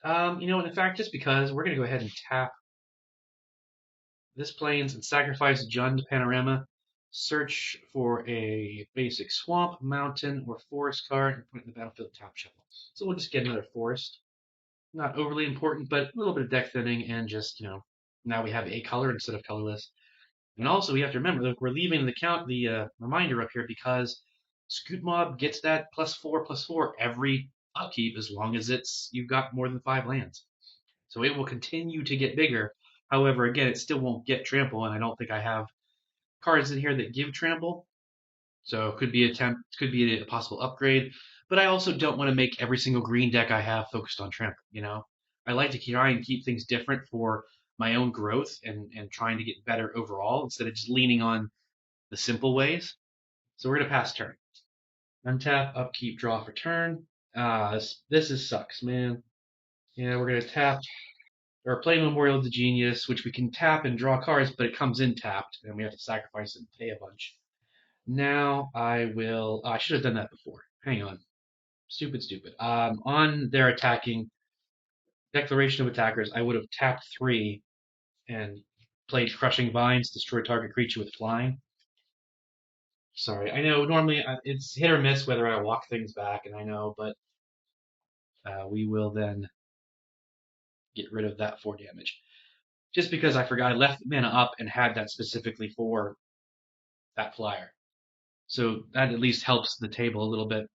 In fact, just because we're going to go ahead and tap this plains and sacrifice Jund Panorama, search for a basic swamp, mountain, or forest card, and put it in the battlefield top shuffle. So we'll just get another forest. Not overly important, but a little bit of deck thinning, and just, now we have a color instead of colorless. And also, we have to remember that we're leaving the reminder up here because Scoot Mob gets that +4/+4 every upkeep as long as you've got more than 5 lands. So it will continue to get bigger. However, again, it still won't get trample, and I don't think I have cards in here that give trample. So it could be a possible upgrade. But I also don't want to make every single green deck I have focused on trample. I like to try and keep things different for my own growth and trying to get better overall instead of just leaning on the simple ways. So we're gonna pass turn. Untap, upkeep, draw for turn. This is sucks, man. Yeah, we're gonna tap or play Memorial to Genius, which we can tap and draw cards, but it comes in tapped, and we have to sacrifice and pay a bunch. Now I will. I should have done that before. Hang on. Stupid. On their attacking declaration of attackers, I would have tapped 3 and played Crushing Vines, destroy target creature with flying. Sorry, I know normally it's hit or miss whether I walk things back, and I know, but we will then get rid of that 4 damage. Just because I forgot I left mana up and had that specifically for that flyer. So that at least helps the table a little bit.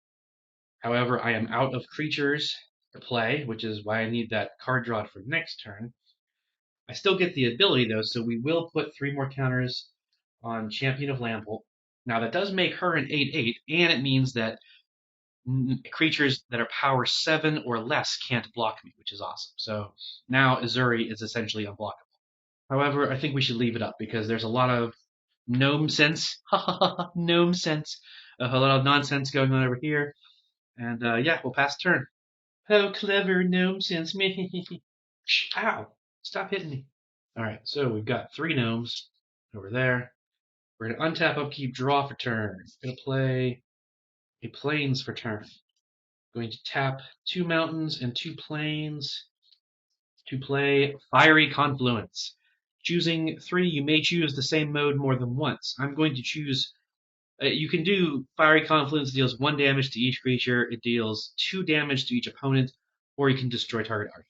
However, I am out of creatures to play, which is why I need that card draw for next turn. I still get the ability though, so we will put 3 more counters on Champion of Lample. Now that does make her an 8/8, and it means that creatures that are power 7 or less can't block me, which is awesome. So now Ezuri is essentially unblockable. However, I think we should leave it up because there's a lot of gnome sense, gnome sense, a lot of nonsense going on over here. And yeah, we'll pass turn. How clever gnome sense me. Ow, stop hitting me. All right, so we've got 3 gnomes over there. We're going to untap, upkeep, draw for turn. Going to play a plains for turn. Going to tap 2 mountains and 2 plains to play Fiery Confluence. Choosing 3, you may choose the same mode more than once. I'm going to choose. You can do Fiery Confluence deals 1 damage to each creature. It deals 2 damage to each opponent, or you can destroy target artifact.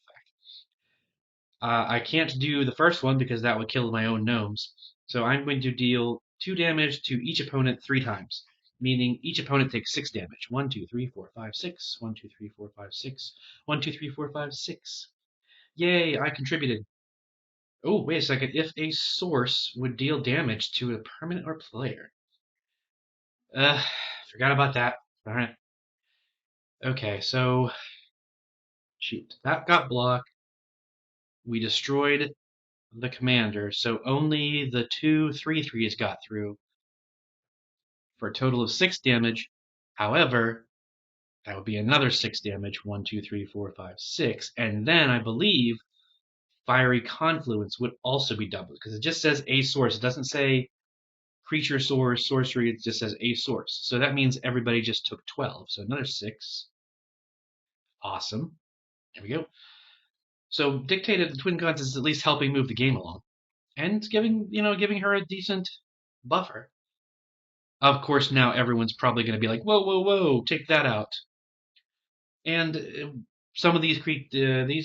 I can't do the first one because that would kill my own gnomes. So I'm going to deal 2 damage to each opponent 3 times, meaning each opponent takes 6 damage. 1, 2, 3, 4, 5, 6. 1, 2, 3, 4, 5, 6. 1, 2, 3, 4, 5, 6. Yay, I contributed. Oh, wait a second. If a source would deal damage to a permanent or player. Forgot about that. Alright. Okay, so. Shoot. That got blocked. We destroyed the commander, so only the 2/3/3s got through for a total of 6 damage. However, that would be another 6 damage. 1, 2, 3, 4, 5, 6. And then I believe Fiery Confluence would also be doubled because it just says a source. It doesn't say creature source, sorcery. It just says a source. So that means everybody just took 12. So another 6. Awesome. There we go. So Dictated the Twin Gods is at least helping move the game along and giving her a decent buffer. Of course, now everyone's probably going to be like, whoa, whoa, whoa, take that out. And some of these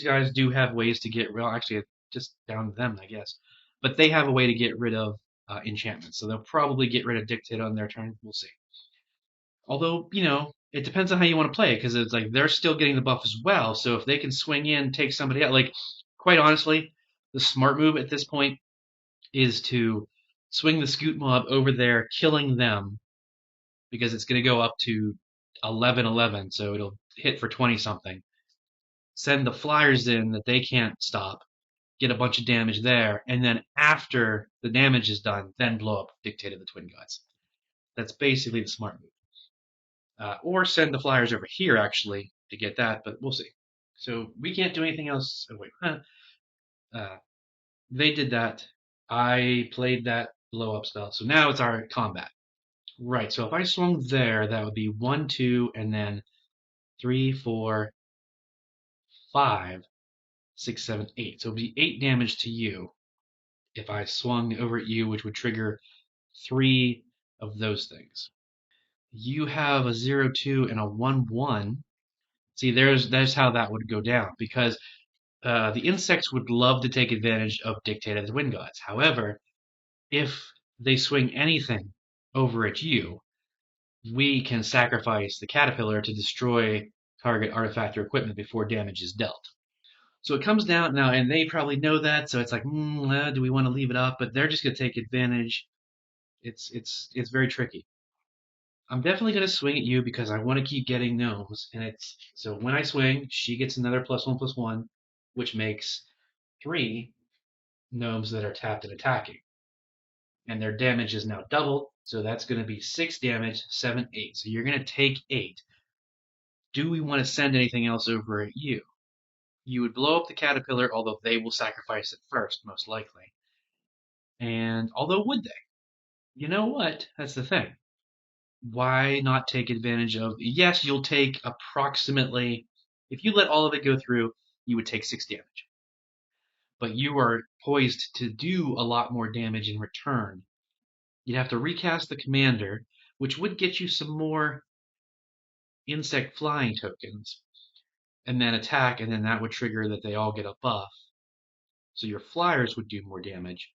guys do have ways to get rid. Actually, just down to them, I guess. But they have a way to get rid of enchantments, so they'll probably get rid of Dictate on their turn. We'll see. Although, it depends on how you want to play it, because it's like they're still getting the buff as well. So if they can swing in, take somebody out, like quite honestly, the smart move at this point is to swing the Scoot Mob over there, killing them, because it's going to go up to 11/11, so it'll hit for 20 something. Send the flyers in that they can't stop, get a bunch of damage there, and then after the damage is done, then blow up Dictate of the Twin Gods. That's basically the smart move. Or send the flyers over here actually to get that, but we'll see. So we can't do anything else. Oh, wait. They did that. I played that blow up spell. So now it's our combat. Right, so if I swung there, that would be 1, 2, and then 3, 4, 5, 6, 7, 8. So it would be 8 damage to you if I swung over at you, which would trigger 3 of those things. You have a 0-2 and a 1-1. See, there's how that would go down, because the insects would love to take advantage of Dictate as Wind Gods. However, if they swing anything over at you, we can sacrifice the caterpillar to destroy target artifact or equipment before damage is dealt. So it comes down now, and they probably know that, so it's like, do we want to leave it up? But they're just going to take advantage. It's very tricky. I'm definitely going to swing at you because I want to keep getting gnomes, and it's so when I swing, she gets another +1/+1, which makes 3 gnomes that are tapped and attacking, and their damage is now doubled, so that's going to be 6 damage, 7, 8. So you're going to take 8. Do we want to send anything else over at you? You would blow up the caterpillar, although they will sacrifice it first, most likely. And although would they? You know what? That's the thing. Why not take advantage of? Yes, you'll take approximately. If you let all of it go through, you would take 6 damage. But you are poised to do a lot more damage in return. You'd have to recast the commander, which would get you some more insect flying tokens, and then attack, and then that would trigger that they all get a buff. So your flyers would do more damage.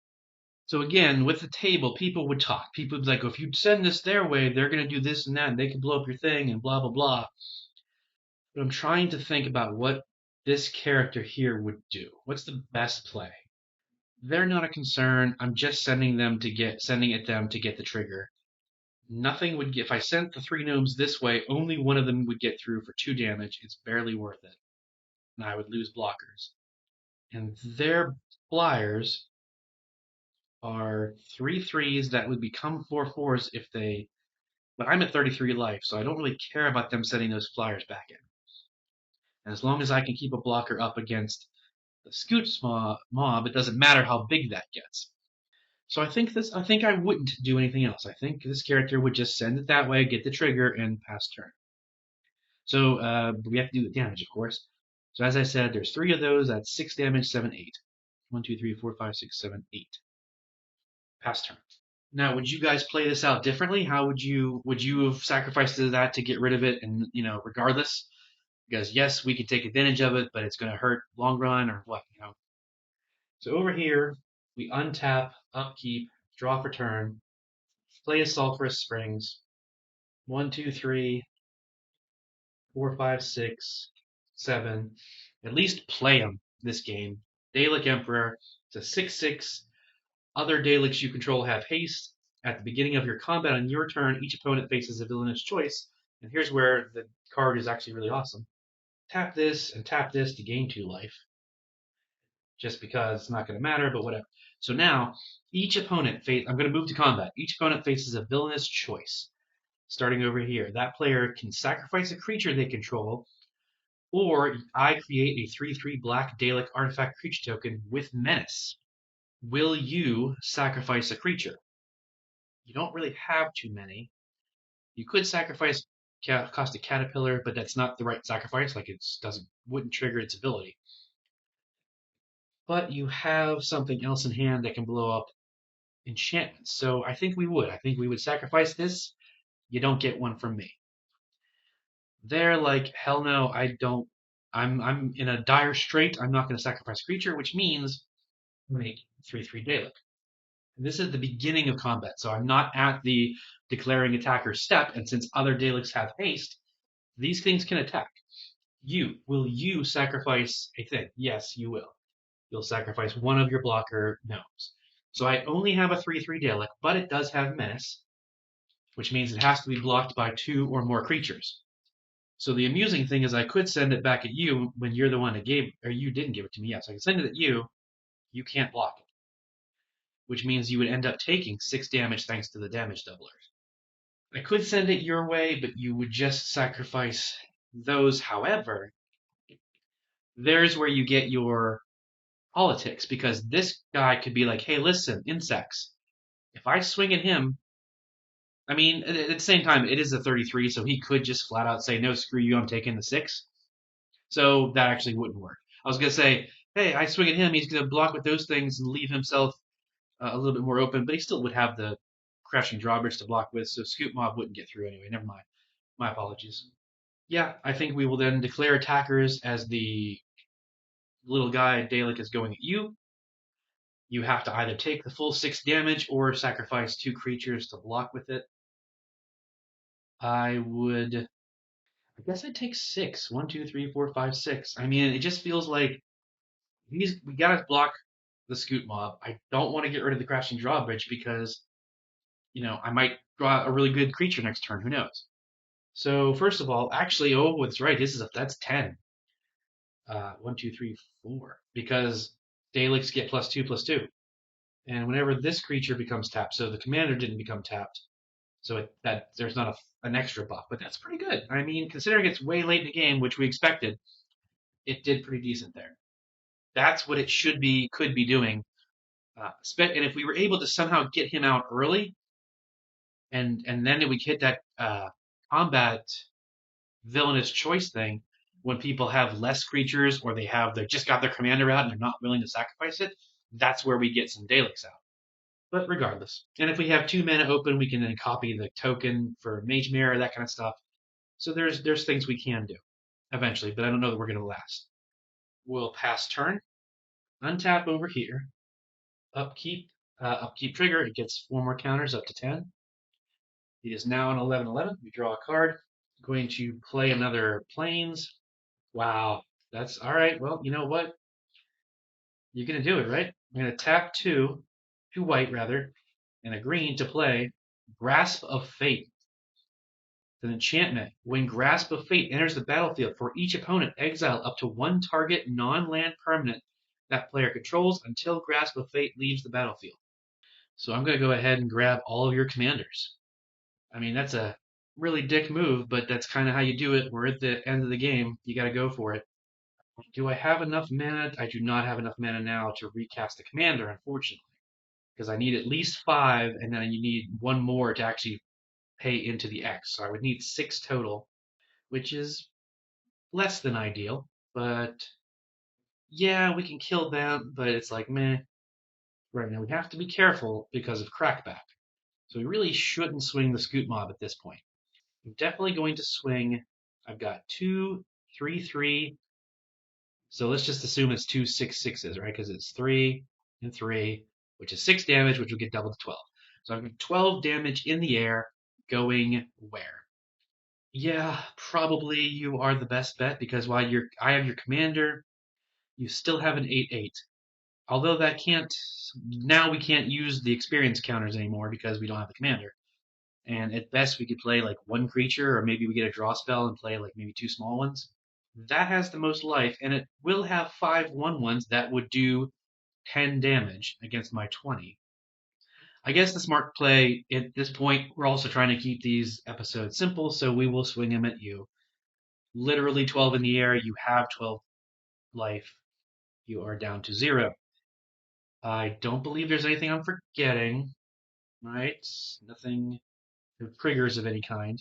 So again, with the table, people would talk. People would be like, oh, if you send this their way, they're going to do this and that, and they can blow up your thing, and blah, blah, blah. But I'm trying to think about what this character here would do. What's the best play? They're not a concern. I'm just sending at them to get the trigger. Nothing would get, if I sent the 3 gnomes this way, only one of them would get through for 2 damage. It's barely worth it. And I would lose blockers. And their flyers are 3/3s that would become 4/4s if they. But I'm at 33 life, so I don't really care about them sending those flyers back in. And as long as I can keep a blocker up against the Scoots mob, it doesn't matter how big that gets. So I think I wouldn't do anything else. I think this character would just send it that way, get the trigger, and pass turn. So we have to do the damage, of course. So as I said, there's 3 of those. That's 6 damage, 7, 8. 1, 2, 3, 4, 5, 6, 7, 8. Pass turn. Now, would you guys play this out differently? How would you have sacrificed that to get rid of it, and regardless? Because yes, we could take advantage of it, but it's going to hurt long run or what? So over here, we untap, upkeep, draw for turn, play a Sulphurous Springs. 1, 2, 3, 4, 5, 6, 7. At least play them this game. Dalek Emperor. It's a 6/6. Other Daleks you control have haste. At the beginning of your combat on your turn, each opponent faces a villainous choice. And here's where the card is actually really awesome. Tap this and tap this to gain 2 life. Just because it's not going to matter, but whatever. So now, each opponent I'm going to move to combat. Each opponent faces a villainous choice. Starting over here, that player can sacrifice a creature they control, or I create a 3/3 black Dalek artifact creature token with menace. Will you sacrifice a creature? You don't really have too many. You could sacrifice cost a caterpillar, but that's not the right sacrifice. Like it wouldn't trigger its ability. But you have something else in hand that can blow up enchantments. So I think we would. I think we would sacrifice this. You don't get one from me. They're like, hell no, I don't. I'm in a dire strait. I'm not going to sacrifice a creature, which means make 3/3 Dalek. This is the beginning of combat, so I'm not at the declaring attacker step, and since other Daleks have haste, these things can attack. Will you sacrifice a thing? Yes, you will. You'll sacrifice one of your blocker gnomes. So I only have a 3/3 Dalek, but it does have menace, which means it has to be blocked by 2 or more creatures. So the amusing thing is I could send it back at you when you're the one that you didn't give it to me yet. So I can send it at you. You can't block it, which means you would end up taking 6 damage thanks to the damage doubler. I could send it your way, but you would just sacrifice those. However, there's where you get your politics, because this guy could be like, hey, listen, insects, if I swing at him, I mean, at the same time, it is a 33, so he could just flat out say, no, screw you, I'm taking the 6. So that actually wouldn't work. I was going to say, hey, I swing at him, he's going to block with those things and leave himself a little bit more open, but he still would have the crashing drawbridge to block with, so Scoop Mob wouldn't get through anyway. Never mind. My apologies. Yeah, I think we will then declare attackers as the little guy Dalek is going at you. You have to either take the full 6 damage or sacrifice 2 creatures to block with it. I guess I'd take 6. 1, 2, 3, 4, 5, 6. I mean, it just feels like we gotta block the Scoot Mob. I don't want to get rid of the Crashing Drawbridge because, I might draw a really good creature next turn. Who knows? So first of all, actually, oh, that's right. That's 10. 1, 2, 3, 4. Because Daleks get +2/+2. And whenever this creature becomes tapped, so the commander didn't become tapped, so that there's not an extra buff, but that's pretty good. I mean, considering it's way late in the game, which we expected, it did pretty decent there. That's what it could be doing. And if we were able to somehow get him out early, and then we hit that combat villainous choice thing, when people have less creatures or they just got their commander out and they're not willing to sacrifice it, that's where we get some Daleks out. But regardless, and if we have 2 mana open, we can then copy the token for Mage Mirror, that kind of stuff. So there's things we can do eventually, but I don't know that we're going to last. We'll pass turn, untap over here, upkeep trigger. It gets 4 more counters up to 10. It is now an 11/11. We draw a card. Going to play another Plains. Wow, that's all right. Well, you know what? You're going to do it, right? I'm going to tap 2 white rather, and a green to play Grasp of Fate. It's an enchantment. When Grasp of Fate enters the battlefield, for each opponent, exile up to 1 target non-land permanent that player controls until Grasp of Fate leaves the battlefield. So I'm going to go ahead and grab all of your commanders. I mean, that's a really dick move, but that's kind of how you do it. We're at the end of the game. You got to go for it. Do I have enough mana? I do not have enough mana now to recast the commander, unfortunately, because I need at least 5, and then you need 1 more to actually pay into the X. So I would need 6 total, which is less than ideal. But yeah, we can kill them, but it's like meh. Right now, we have to be careful because of crackback. So we really shouldn't swing the Scoot Mob at this point. I'm definitely going to swing. I've got 2, 3, 3. So let's just assume it's 2 6/6s, right? Because it's 3 and 3, which is 6 damage, which will get doubled to 12. So I've got 12 damage in the air going where? Yeah, probably you are the best bet because while I have your commander, you still have an 8/8. Although now we can't use the experience counters anymore because we don't have the commander. And at best we could play like 1 creature, or maybe we get a draw spell and play like maybe 2 small ones. That has the most life, and it will have 5/1/1s that would do 10 damage against my 20. I guess the smart play at this point, we're also trying to keep these episodes simple, so we will swing them at you. Literally 12 in the air, you have 12 life, you are down to 0. I don't believe there's anything I'm forgetting, right? Nothing, no triggers of any kind.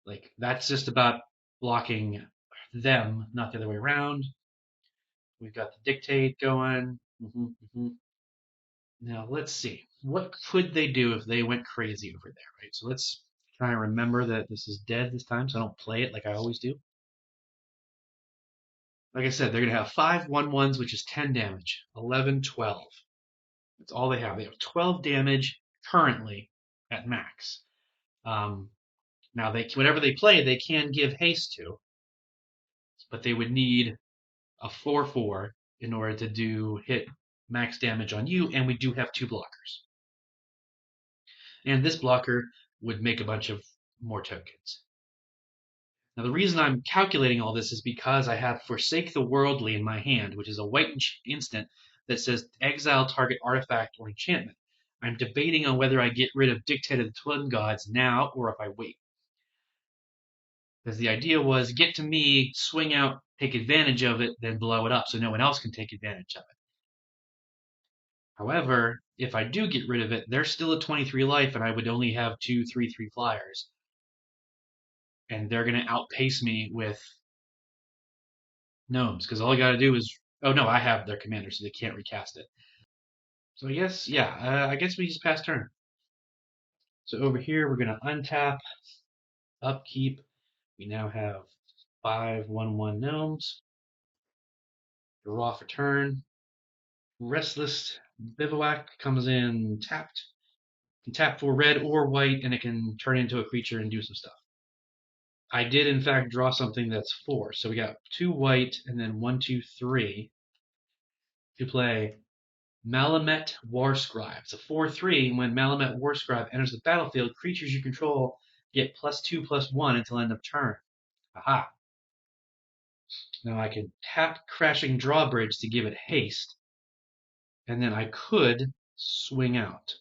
Like, that's just about blocking them, not the other way around. We've got the dictate going. Now, let's see. What could they do if they went crazy over there, right? So let's try and remember that this is dead this time, so I don't play it like I always do. Like I said, they're going to have 5/1/1s, which is 10 damage. 11, 12. That's all they have. They have 12 damage currently at max. Now, whatever they play, they can give haste to, but they would need a 4/4 in order to hit max damage on you, and we do have 2 blockers. And this blocker would make a bunch of more tokens. Now, the reason I'm calculating all this is because I have Forsake the Worldly in my hand, which is a white instant that says exile target artifact or enchantment. I'm debating on whether I get rid of Dictate of the Twin Gods now or if I wait. Because the idea was get to me, swing out, take advantage of it, then blow it up so no one else can take advantage of it. However, if I do get rid of it, they're still at 23 life, and I would only have 2/3/3 flyers. And they're going to outpace me with gnomes, because all I got to do is. Oh no, I have their commander, so they can't recast it. So I guess, yeah, I guess we just pass turn. So over here, we're going to untap, upkeep. We now have 5/1/1 gnomes. Draw for turn. Restless Bivouac comes in tapped. You can tap for red or white, and it can turn into a creature and do some stuff. I did, in fact, draw something that's 4. So we got 2 white, and then 1, 2, 3 to play Malamet Warscribe. It's a 4/3. When Malamet Warscribe enters the battlefield, creatures you control get +2/+1 until end of turn. Aha. Now I can tap Crashing Drawbridge to give it haste, and then I could swing out.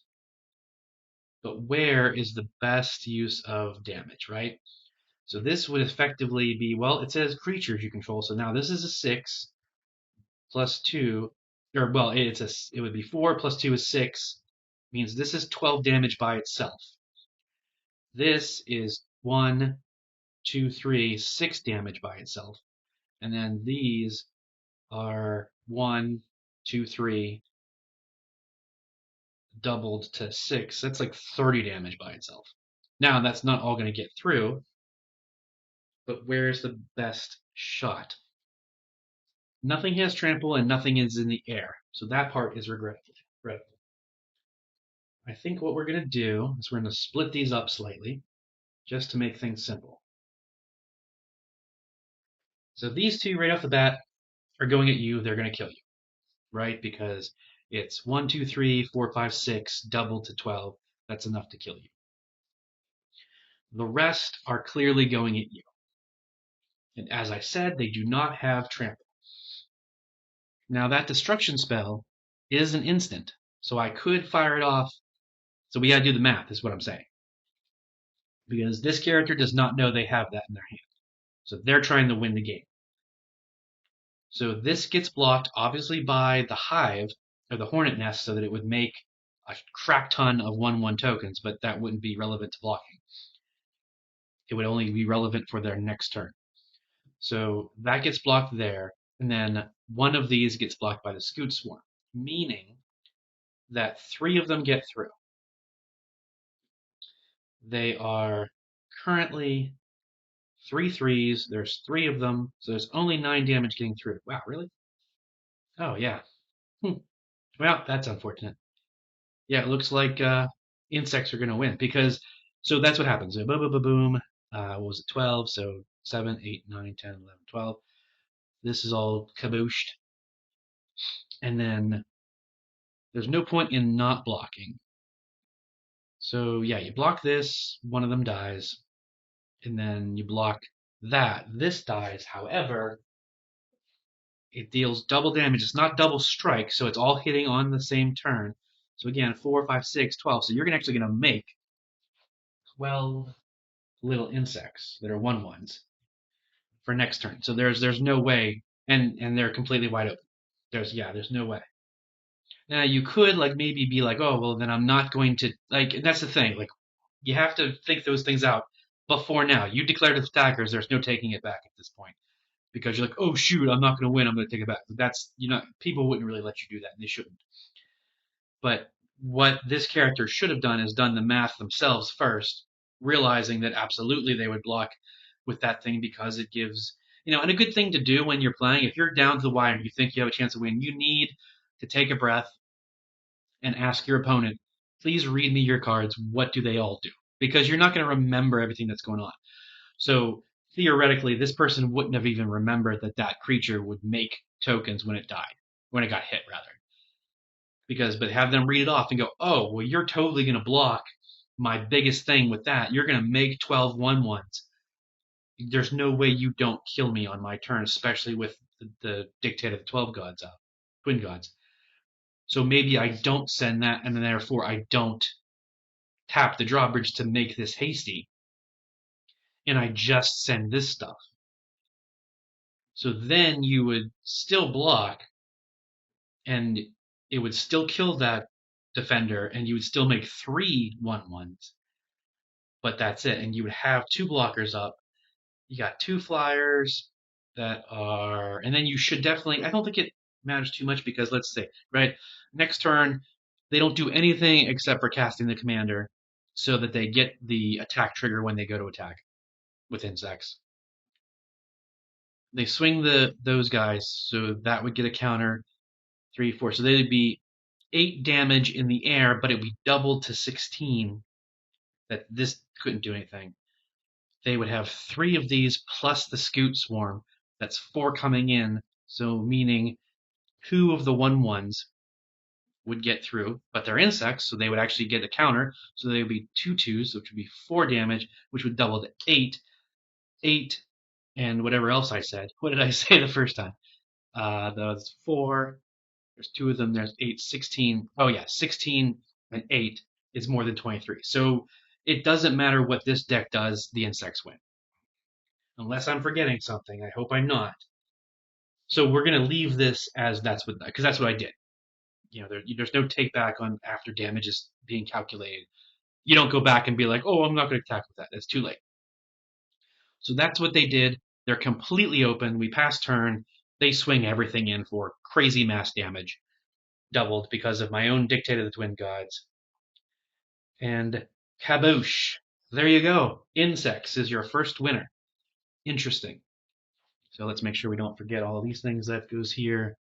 But where is the best use of damage, right? So this would effectively be, well, it says creatures you control. So now this is a 6 plus 2, or well, it would be 4 plus 2 is 6. Means this is 12 damage by itself. This is 1, 2, 3, 6 damage by itself. And then these are 1, 2, 3, doubled to 6. That's like 30 damage by itself. Now, that's not all going to get through, but where's the best shot? Nothing has trample and nothing is in the air, so that part is regrettable. I think what we're going to do is we're going to split these up slightly, just to make things simple. So these two right off the bat are going at you, they're going to kill you, right? Because it's 1, 2, 3, 4, 5, 6, doubled to 12. That's enough to kill you. The rest are clearly going at you. And as I said, they do not have trample. Now that destruction spell is an instant, so I could fire it off. So we gotta do the math, is what I'm saying. Because this character does not know they have that in their hand. So they're trying to win the game. So this gets blocked, obviously, by the hive, or the hornet nest, so that it would make a crap ton of 1/1 tokens, but that wouldn't be relevant to blocking. It would only be relevant for their next turn. So that gets blocked there, and then one of these gets blocked by the Scoot Swarm, meaning that 3 of them get through. They are currently 3 threes. There's 3 of them, so there's only 9 damage getting through. Wow, really? Oh, yeah. Well, that's unfortunate. Yeah, it looks like insects are going to win because, so that's what happens. Boom, boom, boom, boom. What was it, 12? So 7, 8, 9, 10, 11, 12. This is all kabooshed. And then there's no point in not blocking. So yeah, you block this, one of them dies, and then you block that. This dies, however, it deals double damage. It's not double strike, so it's all hitting on the same turn. So again, 4, 5, 6, 12. So you're actually going to make 12 little insects that are 1/1s for next turn. So there's no way, and they're completely wide open. There's no way. Now you could like maybe be like, oh well, then I'm not going to like. And that's the thing. Like you have to think those things out before now. You declared attackers. There's no taking it back at this point because you're like, oh shoot, I'm not going to win. I'm going to take it back. That's people wouldn't really let you do that, and they shouldn't. But what this character should have done is done the math themselves first, realizing that absolutely they would block with that thing because it gives, and a good thing to do when you're playing, if you're down to the wire and you think you have a chance to win, you need to take a breath and ask your opponent, please read me your cards. What do they all do? Because you're not going to remember everything that's going on. So theoretically, this person wouldn't have even remembered that that creature would make tokens when it died, when it got hit, rather. But have them read it off and go, oh, well, you're totally going to block my biggest thing with that. You're going to make 12 1/1s. There's no way you don't kill me on my turn, especially with the Dictate of the 12 gods up, Twin Gods. So maybe I don't send that, and therefore I don't tap the drawbridge to make this hasty, and I just send this stuff. So then you would still block, and it would still kill that defender, and you would still make 3/1/1s, but that's it. And you would have 2 blockers up. You got 2 flyers that are, and then you should definitely. I don't think it matters too much because let's say, right, next turn they don't do anything except for casting the commander, so that they get the attack trigger when they go to attack with insects. They swing those guys, so that would get a counter 3, 4. So they'd be 8 damage in the air, but it would be doubled to 16. That this couldn't do anything. They would have 3 of these plus the Scoot Swarm. That's 4 coming in, so meaning 2 of the 1/1s would get through, but they're insects, so they would actually get a counter. So they would be 2/2s, which would be 4 damage, which would double to 8. 8 and whatever else I said. What did I say the first time? That's 4. There's 2 of them. There's 8, 16. Oh, yeah, 16 and 8 is more than 23. So it doesn't matter what this deck does, the insects win. Unless I'm forgetting something. I hope I'm not. So we're going to leave this as that's what, because that's what I did. There's no take back on after damage is being calculated. You don't go back and be like, oh, I'm not going to attack with that. It's too late. So that's what they did. They're completely open. We pass turn. They swing everything in for crazy mass damage, doubled because of my own Dictate of the Twin Gods. And kaboosh. There you go. Insects is your first winner. Interesting. So let's make sure we don't forget all of these things. That goes here,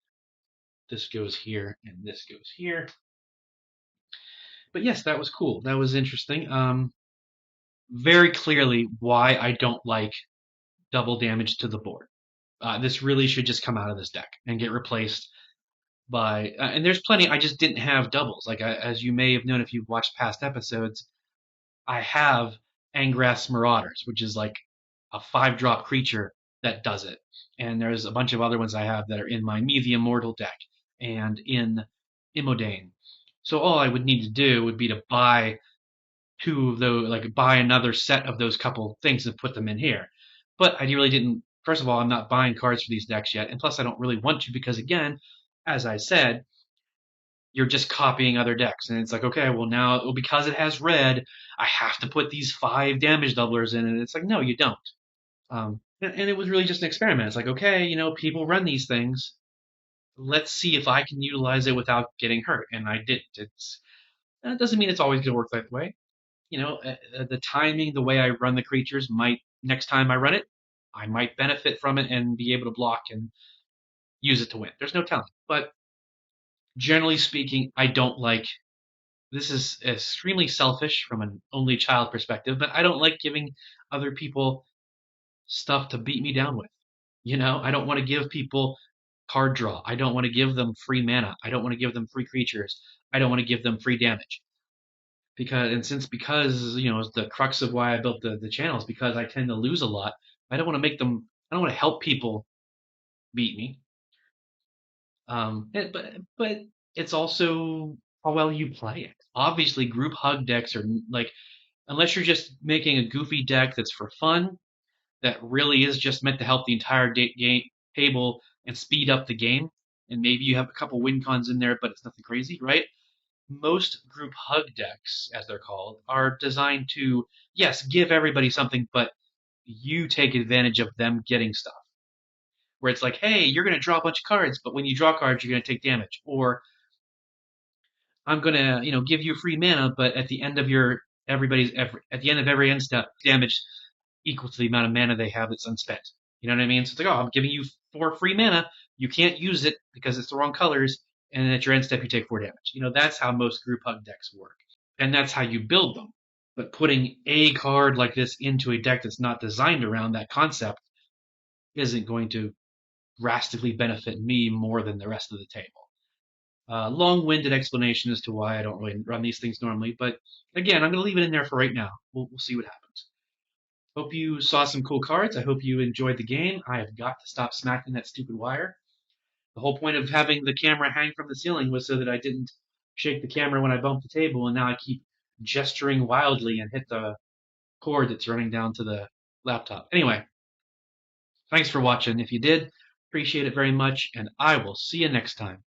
this goes here, and this goes here. But yes, that was cool. That was interesting. Very clearly why I don't like double damage to the board. This really should just come out of this deck and get replaced by. And there's plenty. I just didn't have doubles. As you may have known if you've watched past episodes, I have Angrath's Marauders, which is like a 5-drop creature that does it. And there's a bunch of other ones I have that are in my Me the Immortal deck and in Immodane. So all I would need to do would be to buy 2 of those, like buy another set of those couple things and put them in here. But I really didn't. First of all, I'm not buying cards for these decks yet, and plus I don't really want to because again, as I said, you're just copying other decks, and it's like, okay, well because it has red, I have to put these 5 damage doublers in, and it's like, no, you don't. And it was really just an experiment. It's like, okay, people run these things. Let's see if I can utilize it without getting hurt, and I did. That doesn't mean it's always going to work that way. The timing, the way I run the creatures might next time I run it, I might benefit from it and be able to block and use it to win. There's no telling. But generally speaking, I don't like. This is extremely selfish from an only child perspective, but I don't like giving other people stuff to beat me down with. I don't want to give people card draw. I don't want to give them free mana. I don't want to give them free creatures. I don't want to give them free damage. Because the crux of why I built the channel is because I tend to lose a lot. I don't want to make them. I don't want to help people beat me. But it's also how well you play it. Obviously, group hug decks are like, unless you're just making a goofy deck that's for fun, that really is just meant to help the entire game table and speed up the game. And maybe you have a couple win cons in there, but it's nothing crazy, right? Most group hug decks, as they're called, are designed to, yes, give everybody something, but you take advantage of them getting stuff. Where it's like, hey, you're going to draw a bunch of cards, but when you draw cards, you're going to take damage. Or I'm going to, give you free mana, but at the end of at the end of every end step, damage equal to the amount of mana they have that's unspent. You know what I mean? So it's like, oh, I'm giving you 4 free mana. You can't use it because it's the wrong colors, and at your end step you take 4 damage. That's how most group hug decks work, and that's how you build them. But putting a card like this into a deck that's not designed around that concept isn't going to drastically benefit me more than the rest of the table. Long-winded explanation as to why I don't really run these things normally, but again, I'm going to leave it in there for right now. We'll see what happens. Hope you saw some cool cards. I hope you enjoyed the game. I have got to stop smacking that stupid wire. The whole point of having the camera hang from the ceiling was so that I didn't shake the camera when I bumped the table, and now I keep gesturing wildly and hit the cord that's running down to the laptop. Anyway, thanks for watching. If you did, appreciate it very much, and I will see you next time.